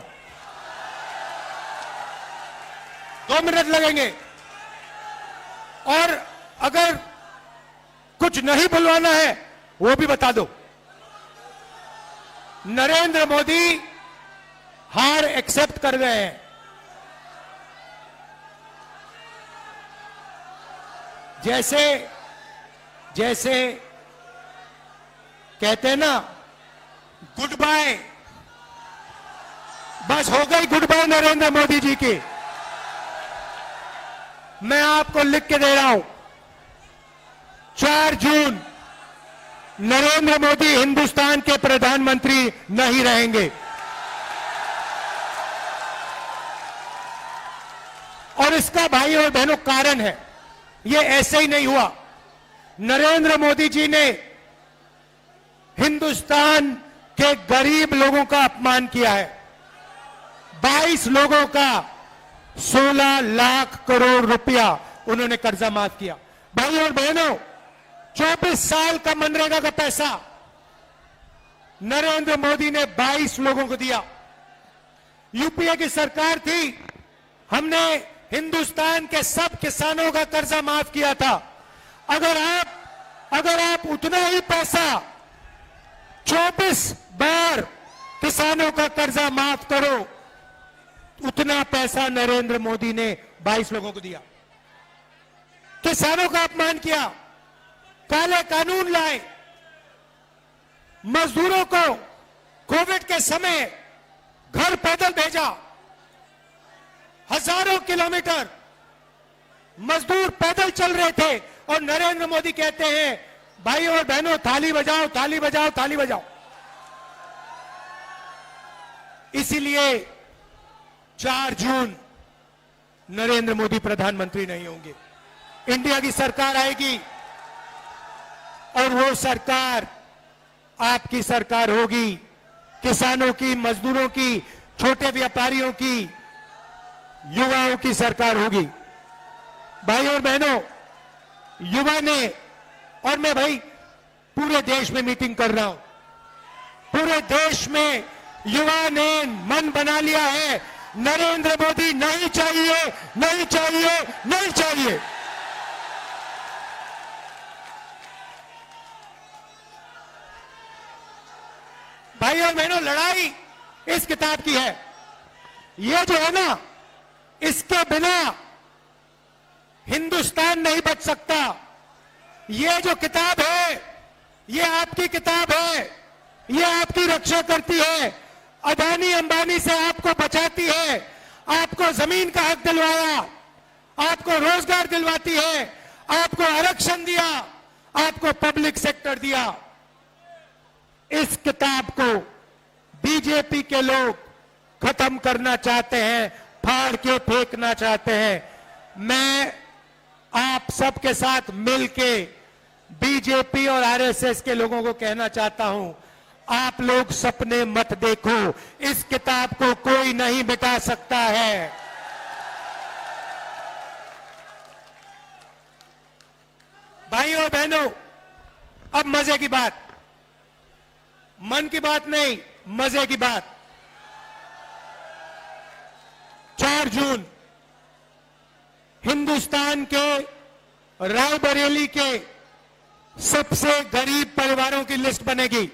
2 मिनट लगेंगे। और अगर कुछ नहीं बुलवाना है वो भी बता दो। नरेंद्र मोदी हार एक्सेप्ट कर गए हैं। जैसे कहते हैं ना गुड बाय, बस हो गई गुड बाय नरेंद्र मोदी जी की। मैं आपको लिख के दे रहा हूं, 4 जून नरेंद्र मोदी हिंदुस्तान के प्रधानमंत्री नहीं रहेंगे। और इसका भाई और बहनों कारण है, ये ऐसे ही नहीं हुआ। नरेंद्र मोदी जी ने हिंदुस्तान के गरीब लोगों का अपमान किया है। 22 लोगों का 16 लाख करोड़ रुपया उन्होंने कर्जा माफ किया। भाई और बहनों, 24 साल का मनरेगा का पैसा नरेंद्र मोदी ने 22 लोगों को दिया। यूपीए की सरकार थी, हमने हिंदुस्तान के सब किसानों का कर्जा माफ किया था। अगर आप उतना ही पैसा 24 बार किसानों का कर्जा माफ करो, उतना पैसा नरेंद्र मोदी ने 22 लोगों को दिया। किसानों का अपमान किया, काले कानून लाए, मजदूरों को कोविड के समय घर पैदल भेजा। हजारों किलोमीटर मजदूर पैदल चल रहे थे और नरेंद्र मोदी कहते हैं, भाई और बहनों, थाली बजाओ, थाली बजाओ, थाली बजाओ। इसीलिए 4 जून नरेंद्र मोदी प्रधानमंत्री नहीं होंगे। इंडिया की सरकार आएगी और वो सरकार आपकी सरकार होगी। किसानों की, मजदूरों की, छोटे व्यापारियों की, युवाओं की सरकार होगी। भाई और बहनों, युवा ने, और मैं भाई पूरे देश में मीटिंग कर रहा हूं, पूरे देश में युवा ने मन बना लिया है, नरेंद्र मोदी नहीं चाहिए, नहीं चाहिए, नहीं चाहिए। भाई और बहनों, लड़ाई इस किताब की है। ये जो है ना, इसके बिना हिंदुस्तान नहीं बच सकता। ये जो किताब है, ये आपकी किताब है, ये आपकी रक्षा करती है, अदानी अंबानी से आपको बचाती है, आपको जमीन का हक दिलवाया, आपको रोजगार दिलवाती है, आपको आरक्षण दिया, आपको पब्लिक सेक्टर दिया। इस किताब को बीजेपी के लोग खत्म करना चाहते हैं, फाड़ के फेंकना चाहते हैं। मैं आप सबके साथ मिलके बीजेपी और आरएसएस के लोगों को कहना चाहता हूं, आप लोग सपने मत देखो, इस किताब को कोई नहीं मिटा सकता है। भाइयों और बहनों, अब मजे की बात, मन की बात नहीं, मजे की बात। 4 जून हिंदुस्तान के रायबरेली के सबसे गरीब परिवारों की लिस्ट बनेगी।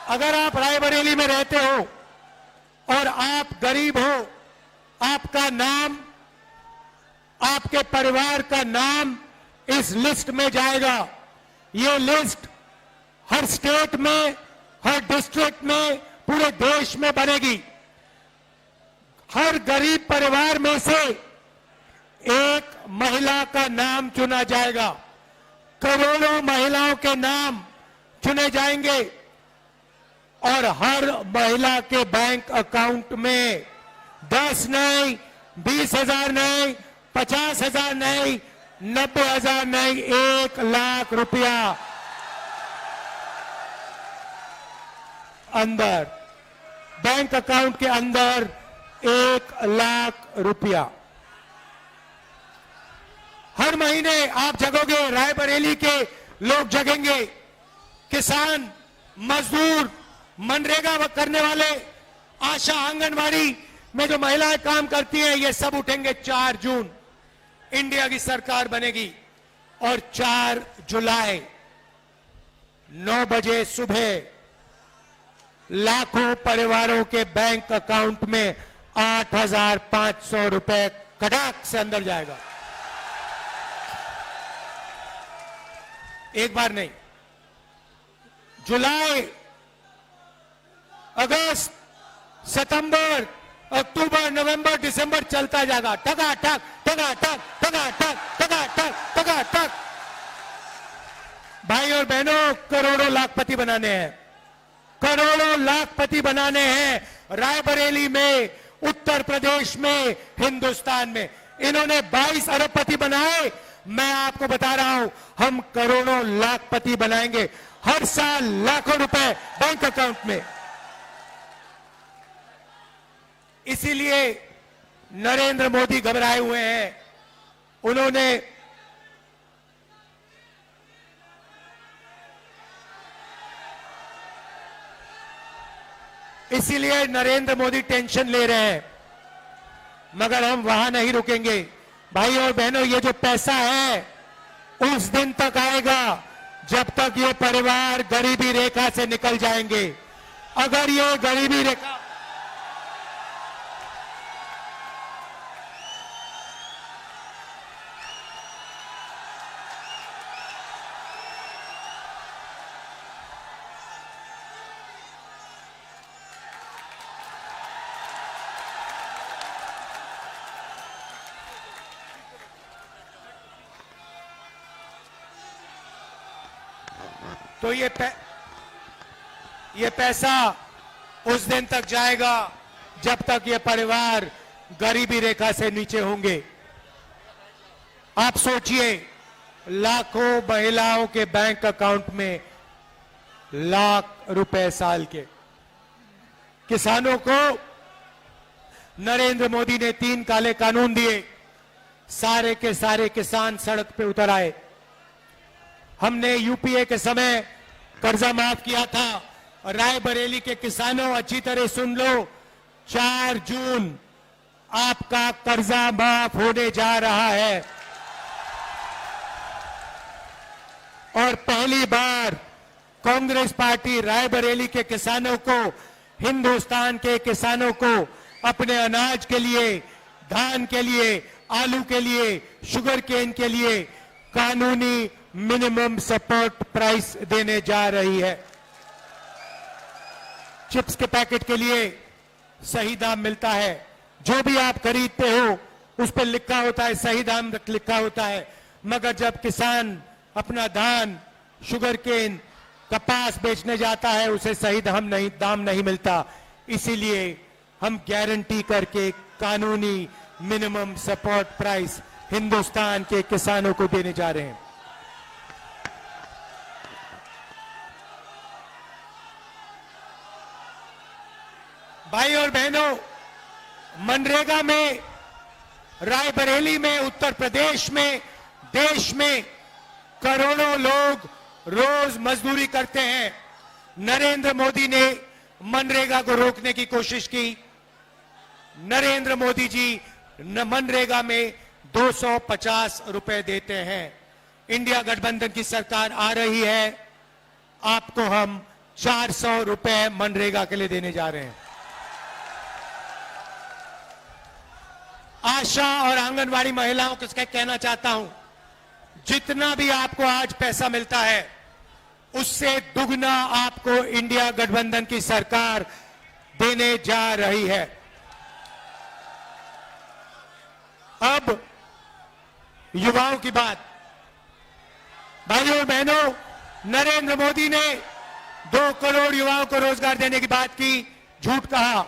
अगर आप रायबरेली में रहते हो और आप गरीब हो, आपका नाम, आपके परिवार का नाम इस लिस्ट में जाएगा। ये लिस्ट हर स्टेट में, हर डिस्ट्रिक्ट में, पूरे देश में बनेगी। हर गरीब परिवार में से एक महिला का नाम चुना जाएगा। करोड़ों महिलाओं के नाम चुने जाएंगे और हर महिला के बैंक अकाउंट में 10 नहीं, 20,000 नहीं, 50,000 नहीं, 90,000 नहीं, 1 लाख रुपया अंदर, बैंक अकाउंट के अंदर 1 लाख रुपया। हर महीने आप जगोगे, रायबरेली के लोग जगेंगे, किसान, मजदूर, मनरेगा करने वाले, आशा, आंगनवाड़ी में जो महिलाएं काम करती हैं, ये सब उठेंगे। 4 जून इंडिया की सरकार बनेगी और 4 जुलाई 9 बजे सुबह लाखों परिवारों के बैंक अकाउंट में 8,500 रुपए कड़ाक से अंदर जाएगा। एक बार नहीं, जुलाई, अगस्त, सितंबर, अक्टूबर, नवंबर, दिसंबर चलता जाएगा। टका टक, टका टक, टका टक, टका टक, टका टक। भाई और बहनों, करोड़ों लाखपति बनाने हैं, करोड़ों लाखपति बनाने हैं रायबरेली में, उत्तर प्रदेश में, हिंदुस्तान में। इन्होंने 22 अरबपति बनाए, मैं आपको बता रहा हूं हम करोड़ों लाखपति बनाएंगे, हर साल लाखों रुपए बैंक अकाउंट में। इसीलिए नरेंद्र मोदी घबराए हुए हैं। उन्होंने इसीलिए नरेंद्र मोदी टेंशन ले रहे हैं, मगर हम वहां नहीं रुकेंगे। भाई और बहनों, ये जो पैसा है उस दिन तक आएगा जब तक ये परिवार गरीबी रेखा से निकल जाएंगे। अगर ये गरीबी रेखा तो ये पैसा उस दिन तक जाएगा जब तक ये परिवार गरीबी रेखा से नीचे होंगे। आप सोचिए, लाखों महिलाओं के बैंक अकाउंट में लाख रुपए साल के। किसानों को नरेंद्र मोदी ने 3 काले कानून दिए, सारे के सारे किसान सड़क पे उतर आए। हमने यूपीए के समय कर्जा माफ किया था। रायबरेली के किसानों, अच्छी तरह सुन लो, 4 जून आपका कर्जा माफ होने जा रहा है। और पहली बार कांग्रेस पार्टी रायबरेली के किसानों को, हिंदुस्तान के किसानों को अपने अनाज के लिए, धान के लिए, आलू के लिए, शुगर केन के लिए कानूनी मिनिमम सपोर्ट प्राइस देने जा रही है। चिप्स के पैकेट के लिए सही दाम मिलता है, जो भी आप खरीदते हो उस पर लिखा होता है, सही दाम लिखा होता है। मगर जब किसान अपना धान, शुगर केन, कपास बेचने जाता है, उसे सही दाम नहीं मिलता। इसीलिए हम गारंटी करके कानूनी मिनिमम सपोर्ट प्राइस हिंदुस्तान के किसानों को देने जा रहे हैं। भाई और बहनों, मनरेगा में, रायबरेली में, उत्तर प्रदेश में, देश में करोड़ों लोग रोज मजदूरी करते हैं। नरेंद्र मोदी ने मनरेगा को रोकने की कोशिश की। नरेंद्र मोदी जी मनरेगा में 250 रुपए देते हैं। इंडिया गठबंधन की सरकार आ रही है, आपको हम 400 रुपए मनरेगा के लिए देने जा रहे हैं। आशा और आंगनवाड़ी महिलाओं को कहना चाहता हूं, जितना भी आपको आज पैसा मिलता है उससे दुगना आपको इंडिया गठबंधन की सरकार देने जा रही है। अब युवाओं की बात। भाइयों और बहनों, नरेंद्र मोदी ने 2 करोड़ युवाओं को रोजगार देने की बात की, झूठ कहा।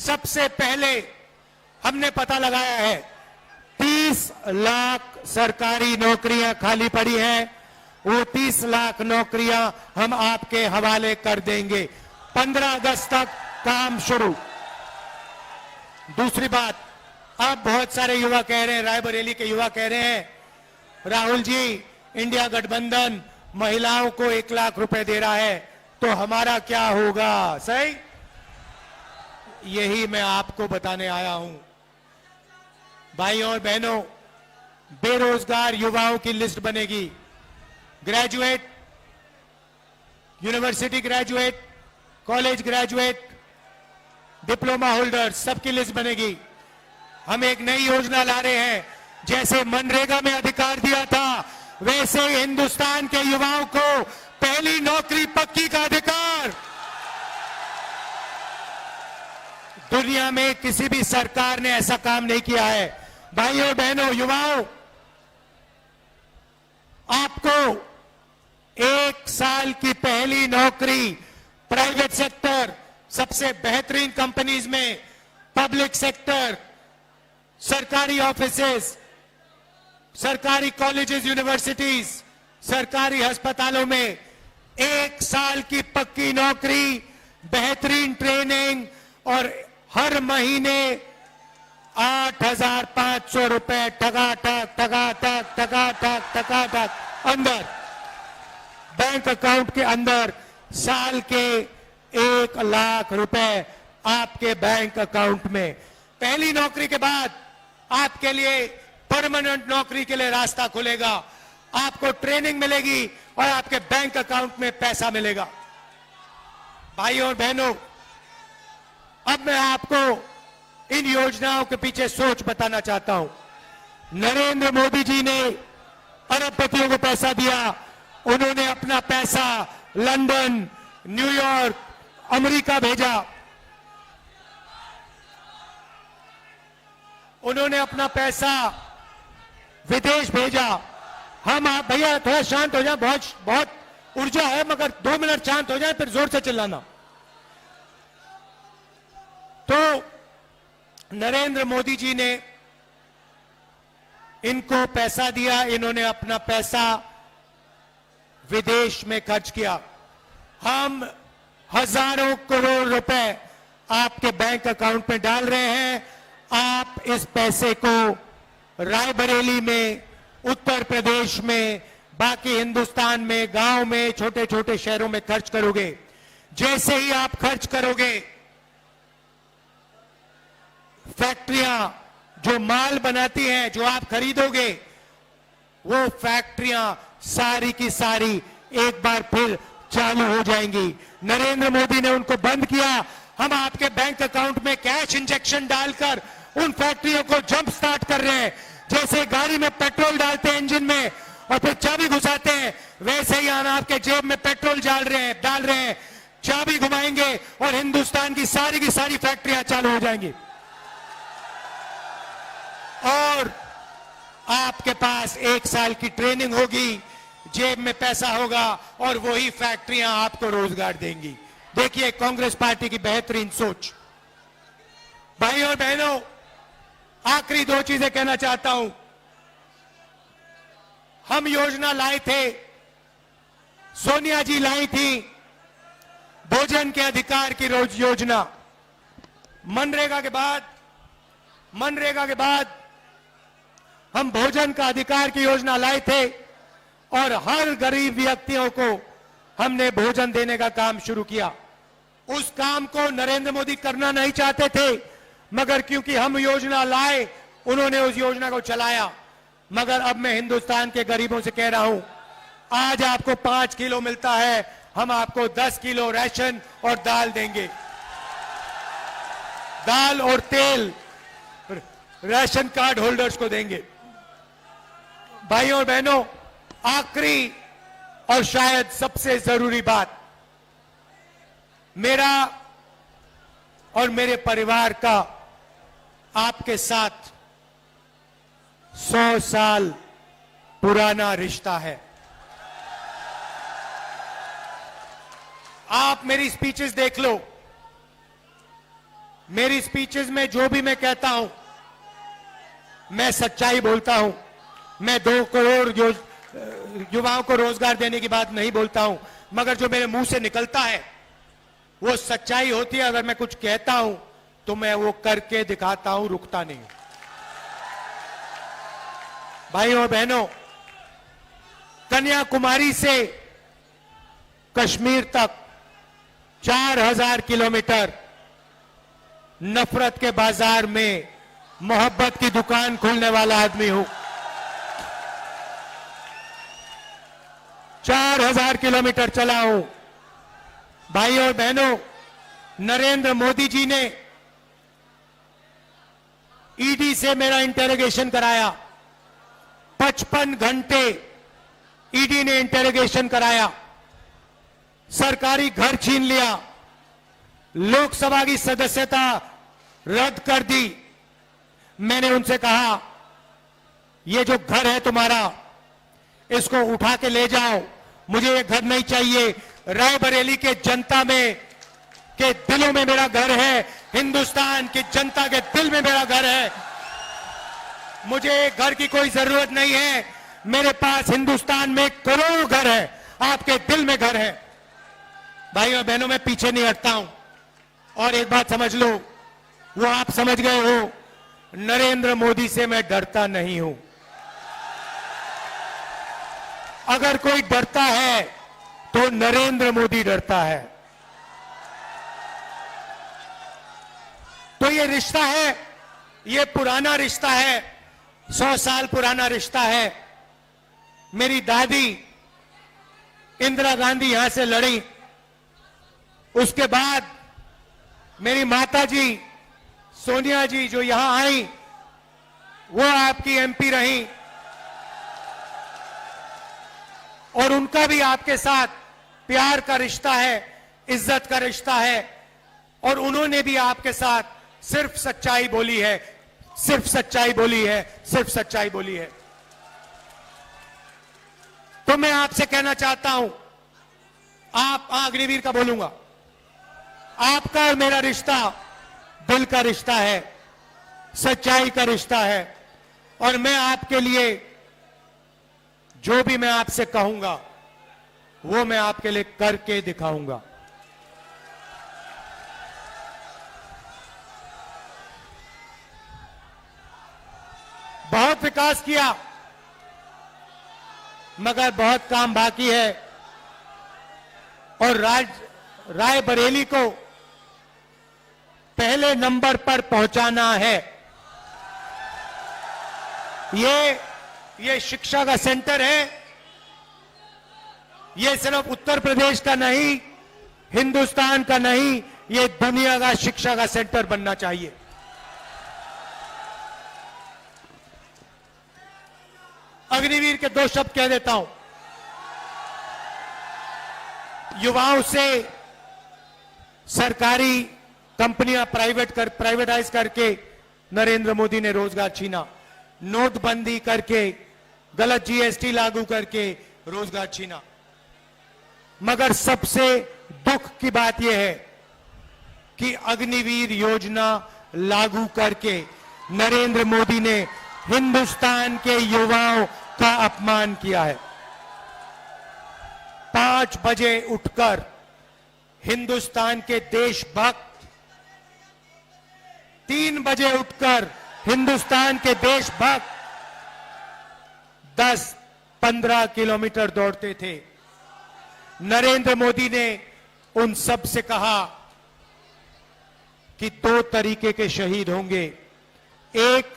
सबसे पहले हमने पता लगाया है 30 लाख सरकारी नौकरियां खाली पड़ी हैं, वो 30 लाख नौकरियां हम आपके हवाले कर देंगे। 15 अगस्त तक काम शुरू। दूसरी बात, अब बहुत सारे युवा कह रहे हैं, रायबरेली के युवा कह रहे हैं, राहुल जी इंडिया गठबंधन महिलाओं को 1 लाख रुपए दे रहा है, तो हमारा क्या होगा? सही, यही मैं आपको बताने आया हूं। भाइयों और बहनों, बेरोजगार युवाओं की लिस्ट बनेगी। Graduate, university graduate, college graduate, diploma holder, सबकी लिस्ट बनेगी। हम एक नई योजना ला रहे हैं, जैसे मनरेगा में अधिकार दिया था, वैसे हिंदुस्तान के युवाओं को पहली नौकरी पक्की का अधिकार। दुनिया में किसी भी सरकार ने ऐसा काम नहीं किया है। भाइयों बहनों, युवाओं, आपको 1 साल की पहली नौकरी प्राइवेट सेक्टर, सबसे बेहतरीन कंपनीज में, पब्लिक सेक्टर, सरकारी ऑफिसेज, सरकारी कॉलेजेस, यूनिवर्सिटीज, सरकारी अस्पतालों में 1 साल की पक्की नौकरी, बेहतरीन ट्रेनिंग और हर महीने 8,500 रुपए टका अंदर बैंक अकाउंट के अंदर, साल के 1 लाख रुपए आपके बैंक अकाउंट में। पहली नौकरी के बाद आपके लिए परमानेंट नौकरी के लिए रास्ता खुलेगा, आपको ट्रेनिंग मिलेगी और आपके बैंक अकाउंट में पैसा मिलेगा। भाइयों और बहनों, अब मैं आपको इन योजनाओं के पीछे सोच बताना चाहता हूं। नरेंद्र मोदी जी ने अरबपतियों को पैसा दिया, उन्होंने अपना पैसा लंदन, न्यूयॉर्क, अमेरिका भेजा, उन्होंने अपना पैसा विदेश भेजा। हम आप भैया थोड़ा शांत हो जाए, बहुत ऊर्जा है, मगर 2 मिनट शांत हो जाए फिर जोर से चिल्लाना। तो नरेंद्र मोदी जी ने इनको पैसा दिया, इन्होंने अपना पैसा विदेश में खर्च किया। हम हजारों करोड़ रुपए आपके बैंक अकाउंट में डाल रहे हैं। आप इस पैसे को रायबरेली में, उत्तर प्रदेश में, बाकी हिंदुस्तान में, गांव में, छोटे छोटे शहरों में खर्च करोगे। जैसे ही आप खर्च करोगे, फैक्ट्रियां जो माल बनाती हैं, जो आप खरीदोगे, वो फैक्ट्रियां सारी की सारी एक बार फिर चालू हो जाएंगी। नरेंद्र मोदी ने उनको बंद किया, हम आपके बैंक अकाउंट में कैश इंजेक्शन डालकर उन फैक्ट्रियों को जंप स्टार्ट कर रहे हैं। जैसे गाड़ी में पेट्रोल डालते हैं इंजन में और फिर चाबी घुसाते हैं, वैसे ही हम आपके जेब में पेट्रोल डाल रहे हैं, चाबी घुमाएंगे और हिंदुस्तान की सारी फैक्ट्रियां चालू हो जाएंगी और आपके पास 1 साल की ट्रेनिंग होगी, जेब में पैसा होगा और वही फैक्ट्रियां आपको रोजगार देंगी। देखिए कांग्रेस पार्टी की बेहतरीन सोच। भाइयों और बहनों, आखिरी 2 चीजें कहना चाहता हूं। हम योजना लाए थे, सोनिया जी लाई थी, भोजन के अधिकार की योजना। मनरेगा के बाद हम भोजन का अधिकार की योजना लाए थे और हर गरीब व्यक्तियों को हमने भोजन देने का काम शुरू किया। उस काम को नरेंद्र मोदी करना नहीं चाहते थे, मगर क्योंकि हम योजना लाए, उन्होंने उस योजना को चलाया। मगर अब मैं हिंदुस्तान के गरीबों से कह रहा हूं, आज आपको 5 किलो मिलता है, हम आपको 10 किलो राशन और दाल देंगे। दाल और तेल राशन कार्ड होल्डर्स को देंगे। भाइयों और बहनों, आखिरी और शायद सबसे जरूरी बात, मेरा और मेरे परिवार का आपके साथ 100 साल पुराना रिश्ता है। आप मेरी स्पीचेस देख लो, मेरी स्पीचेस में जो भी मैं कहता हूं, मैं सच्चाई बोलता हूं। मैं 2 करोड़ युवाओं को रोजगार देने की बात नहीं बोलता हूं, मगर जो मेरे मुंह से निकलता है वो सच्चाई होती है। अगर मैं कुछ कहता हूं तो मैं वो करके दिखाता हूं, रुकता नहीं। भाइयों और बहनों, कन्याकुमारी से कश्मीर तक 4000 किलोमीटर नफरत के बाजार में मोहब्बत की दुकान खोलने वाला आदमी हूं। 4000 किलोमीटर चला हूं। भाइयों और बहनों, नरेंद्र मोदी जी ने ईडी से मेरा इंटेरोगेशन कराया। 55 घंटे ईडी ने इंटेरोगेशन कराया, सरकारी घर छीन लिया, लोकसभा की सदस्यता रद्द कर दी। मैंने उनसे कहा, ये जो घर है तुम्हारा, इसको उठा के ले जाओ मुझे ये घर नहीं चाहिए। रायबरेली के जनता में के दिलों में मेरा घर है, हिंदुस्तान की जनता के दिल में मेरा घर है। मुझे घर की कोई जरूरत नहीं है। मेरे पास हिंदुस्तान में करोड़ों घर है, आपके दिल में घर है। भाइयों और बहनों, मैं पीछे नहीं हटता हूं। और एक बात समझ लो, वो आप समझ गए हो, नरेंद्र मोदी से मैं डरता नहीं हूं। अगर कोई डरता है तो नरेंद्र मोदी डरता है। तो ये रिश्ता है, ये पुराना रिश्ता है, 100 साल पुराना रिश्ता है। मेरी दादी इंदिरा गांधी यहां से लड़ी, उसके बाद मेरी माता जी सोनिया जी जो यहां आई, वो आपकी एमपी रही, और उनका भी आपके साथ प्यार का रिश्ता है, इज्जत का रिश्ता है। और उन्होंने भी आपके साथ सिर्फ सच्चाई बोली है, सिर्फ सच्चाई बोली है, सिर्फ सच्चाई बोली है। तो मैं आपसे कहना चाहता हूं, आप अग्निवीर का बोलूंगा, आपका और मेरा रिश्ता दिल का रिश्ता है, सच्चाई का रिश्ता है। और मैं आपके लिए जो भी मैं आपसे कहूंगा वो मैं आपके लिए करके दिखाऊंगा। बहुत विकास किया, मगर बहुत काम बाकी है। और रायबरेली को पहले नंबर पर पहुंचाना है। ये शिक्षा का सेंटर है, ये सिर्फ उत्तर प्रदेश का नहीं, हिंदुस्तान का नहीं, ये दुनिया का शिक्षा का सेंटर बनना चाहिए। अग्निवीर के 2 शब्द कह देता हूं। युवाओं से सरकारी कंपनियां प्राइवेटाइज करके नरेंद्र मोदी ने रोजगार छीना, नोटबंदी करके, गलत जीएसटी लागू करके रोजगार छीना। मगर सबसे दुख की बात यह है कि अग्निवीर योजना लागू करके नरेंद्र मोदी ने हिंदुस्तान के युवाओं का अपमान किया है। 5 बजे उठकर हिंदुस्तान के देशभक्त 3 बजे उठकर हिंदुस्तान के देशभक्त 10-15 किलोमीटर दौड़ते थे। नरेंद्र मोदी ने उन सब से कहा कि 2 तरीके के शहीद होंगे। एक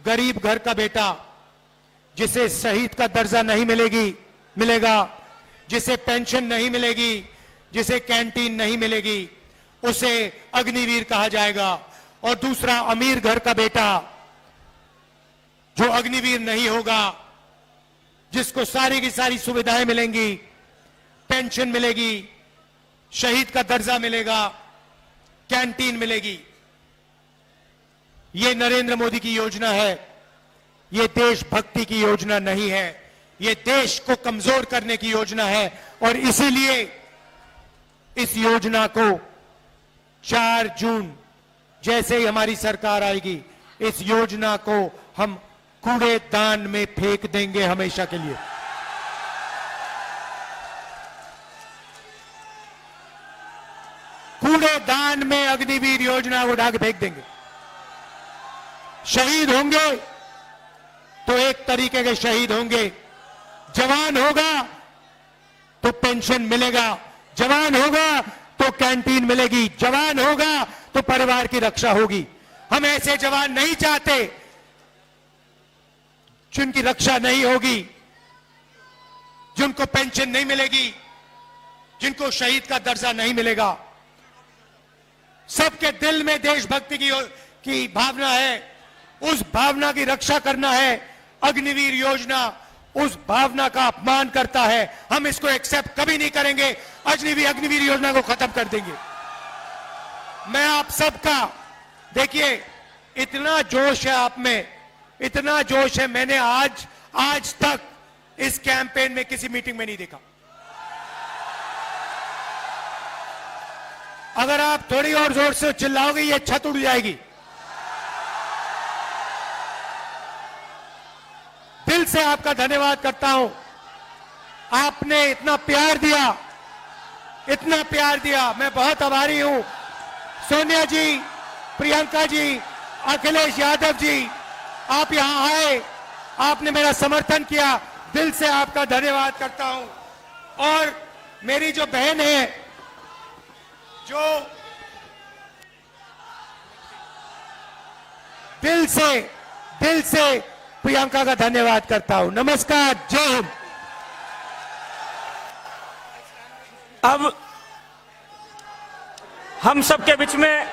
गरीब घर का बेटा जिसे शहीद का दर्जा नहीं मिलेगा, जिसे पेंशन नहीं मिलेगी, जिसे कैंटीन नहीं मिलेगी, उसे अग्निवीर कहा जाएगा। और दूसरा अमीर घर का बेटा जो अग्निवीर नहीं होगा, जिसको सारी की सारी सुविधाएं मिलेंगी, पेंशन मिलेगी, शहीद का दर्जा मिलेगा, कैंटीन मिलेगी। ये नरेंद्र मोदी की योजना है, ये देशभक्ति की योजना नहीं है, ये देश को कमजोर करने की योजना है। और इसीलिए इस योजना को 4 जून जैसे ही हमारी सरकार आएगी, इस योजना को हम कूड़ेदान में फेंक देंगे हमेशा के लिए। कूड़ेदान में अग्निवीर योजना को उठा के फेंक देंगे। शहीद होंगे तो एक तरीके के शहीद होंगे। जवान होगा तो पेंशन मिलेगा, जवान होगा तो कैंटीन मिलेगी, जवान होगा तो परिवार की रक्षा होगी। हम ऐसे जवान नहीं चाहते जिनकी रक्षा नहीं होगी, जिनको पेंशन नहीं मिलेगी, जिनको शहीद का दर्जा नहीं मिलेगा। सबके दिल में देशभक्ति की भावना है, उस भावना की रक्षा करना है। अग्निवीर योजना उस भावना का अपमान करता है, हम इसको एक्सेप्ट कभी नहीं करेंगे। अग्निवीर योजना को खत्म कर देंगे। मैं आप सबका, देखिए इतना जोश है आप में, इतना जोश है, मैंने आज तक इस कैंपेन में किसी मीटिंग में नहीं देखा। अगर आप थोड़ी और जोर से चिल्लाओगे ये छत उड़ जाएगी। दिल से आपका धन्यवाद करता हूं। आपने इतना प्यार दिया, इतना प्यार दिया, मैं बहुत आभारी हूं। सोनिया जी, प्रियंका जी, अखिलेश यादव जी, आप यहां आए, आपने मेरा समर्थन किया, दिल से आपका धन्यवाद करता हूं। और मेरी जो बहन है, जो दिल से प्रियंका का धन्यवाद करता हूं। नमस्कार, जय हिंद। अब हम सबके बीच में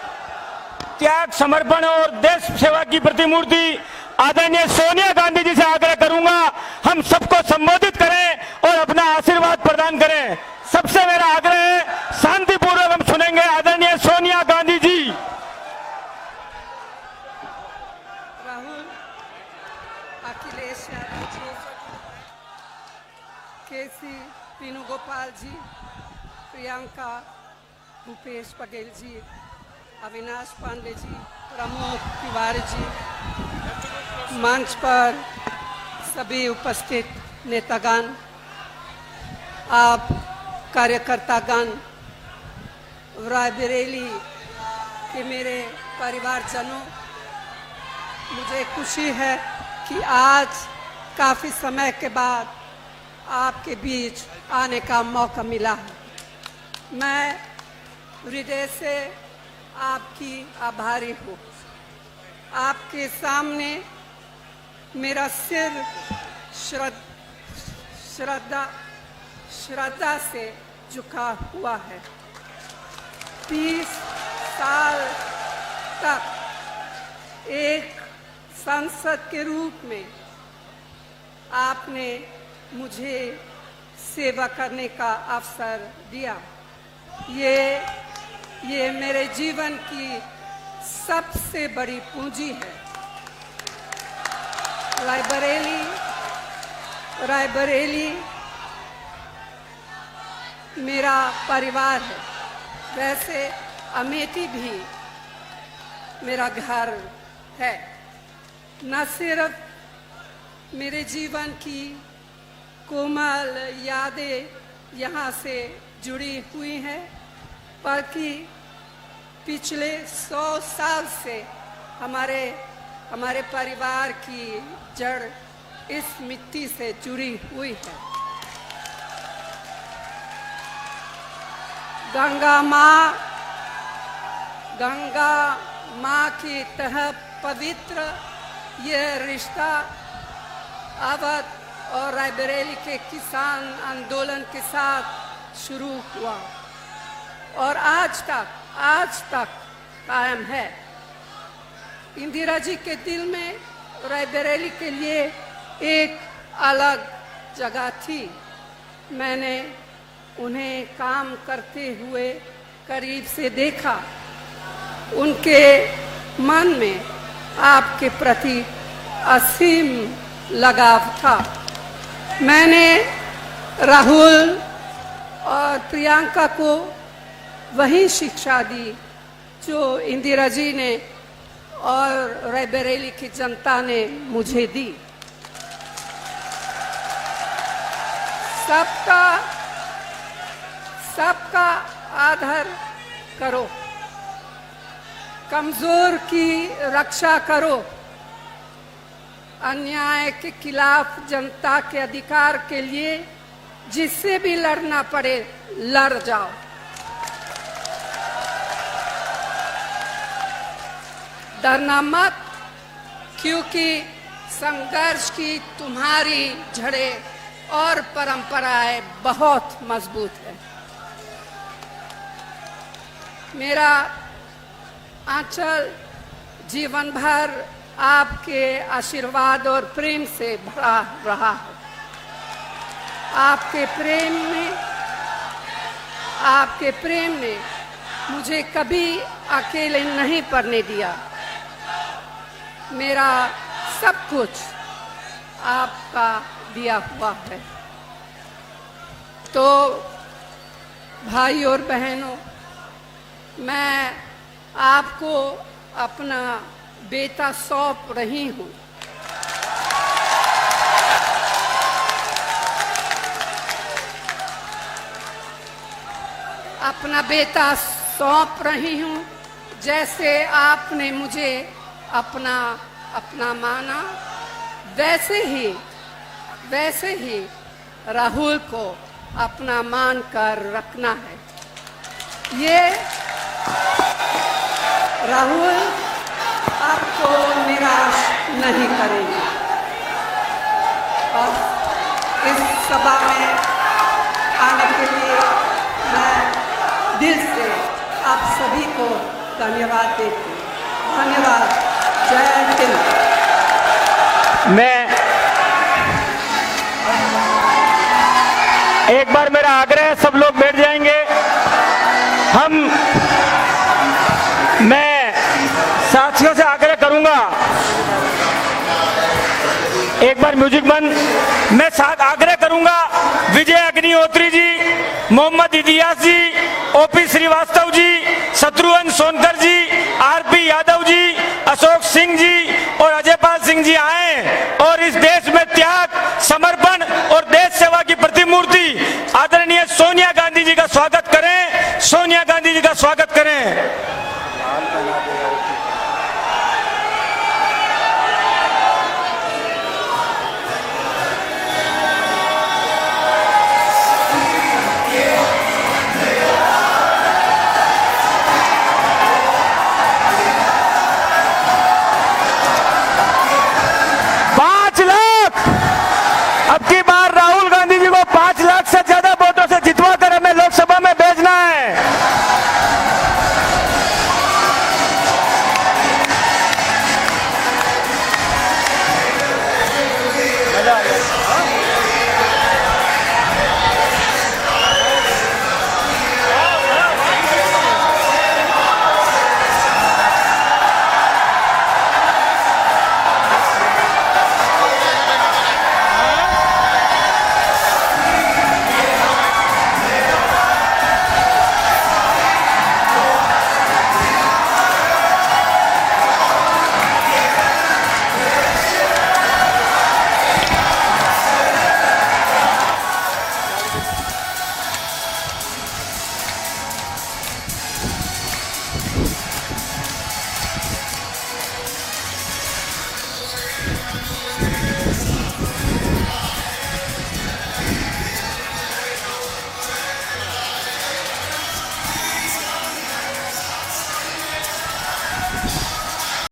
त्याग, समर्पण और देश सेवा की प्रतिमूर्ति आदरणीय सोनिया गांधी जी से आग्रह करूंगा, हम सबको संबोधित करें और अपना आशीर्वाद प्रदान करें। सबसे मेरा आग्रह है, शांतिपूर्वक हम सुनेंगे आदरणीय सोनिया गांधी जी। राहुल, अखिलेश यादव जी, केसी वेणुगोपाल जी, प्रियंका, भूपेश बघेल जी, अविनाश पांडे जी, प्रमोद तिवारी जी, मंच पर सभी उपस्थित नेतागण, आप कार्यकर्तागण, रायबरेली के मेरे परिवारजनों, मुझे खुशी है कि आज काफ़ी समय के बाद आपके बीच आने का मौका मिला है। मैं हृदय से आपकी आभारी हूँ। आपके सामने मेरा सिर श्रद्धा से झुका हुआ है। 30 साल तक एक सांसद के रूप में आपने मुझे सेवा करने का अवसर दिया। ये मेरे जीवन की सबसे बड़ी पूंजी है। रायबरेली मेरा परिवार है, वैसे अमेठी भी मेरा घर है। न सिर्फ मेरे जीवन की कोमल यादें यहाँ से जुड़ी हुई हैं, बल्कि पिछले 100 साल से हमारे परिवार की जड़ इस मिट्टी से जुड़ी हुई है। गंगा माँ की तरह पवित्र यह रिश्ता अवध और रायबरेली के किसान आंदोलन के साथ शुरू हुआ और आज तक कायम है। इंदिरा जी के दिल में रायबरेली के लिए एक अलग जगह थी। मैंने उन्हें काम करते हुए करीब से देखा। उनके मन में आपके प्रति असीम लगाव था। मैंने राहुल और प्रियंका को वही शिक्षा दी जो इंदिरा जी ने और रायबरेली की जनता ने मुझे दी। सबका आदर करो, कमजोर की रक्षा करो, अन्याय के खिलाफ जनता के अधिकार के लिए जिससे भी लड़ना पड़े लड़ जाओ। डरना मत, क्योंकि संघर्ष की तुम्हारी जड़ें और परंपराएं बहुत मजबूत है। मेरा आंचल जीवन भर आपके आशीर्वाद और प्रेम से भरा रहा है। आपके प्रेम ने मुझे कभी अकेले नहीं पड़ने दिया। मेरा सब कुछ आपका दिया हुआ है। तो भाई और बहनों, मैं आपको अपना बेटा सौंप रही हूँ। अपना बेटा सौंप रही हूँ, जैसे आपने मुझे अपना माना, वैसे ही राहुल को अपना मान कर रखना है। ये राहुल आपको निराश नहीं करेंगे। और इस सभा में आने के लिए मैं दिल से आप सभी को धन्यवाद देती हूँ। धन्यवाद। जय हिंद। मैं एक बार मेरा आग्रह है, सब लोग बैठ जाएंगे। मैं साथियों से आग्रह करूंगा, एक बार म्यूजिक बंद। मैं साथ आग्रह करूंगा विजय अग्निहोत्री जी, मोहम्मद इलियास जी, ओपी श्रीवास्तव जी, शत्रुघ्न सोनकर जी, आरपी यादव जी, अशोक सिंह जी और अजयपाल सिंह जी आए और इस देश में त्याग, समर्पण और देश सेवा की प्रतिमूर्ति आदरणीय सोनिया गांधी जी का स्वागत करें। सोनिया गांधी जी का स्वागत करें। अब की बार राहुल गांधी जी को 5 लाख से ज्यादा वोटों से जितवा कर हमें लोकसभा में भेजना है।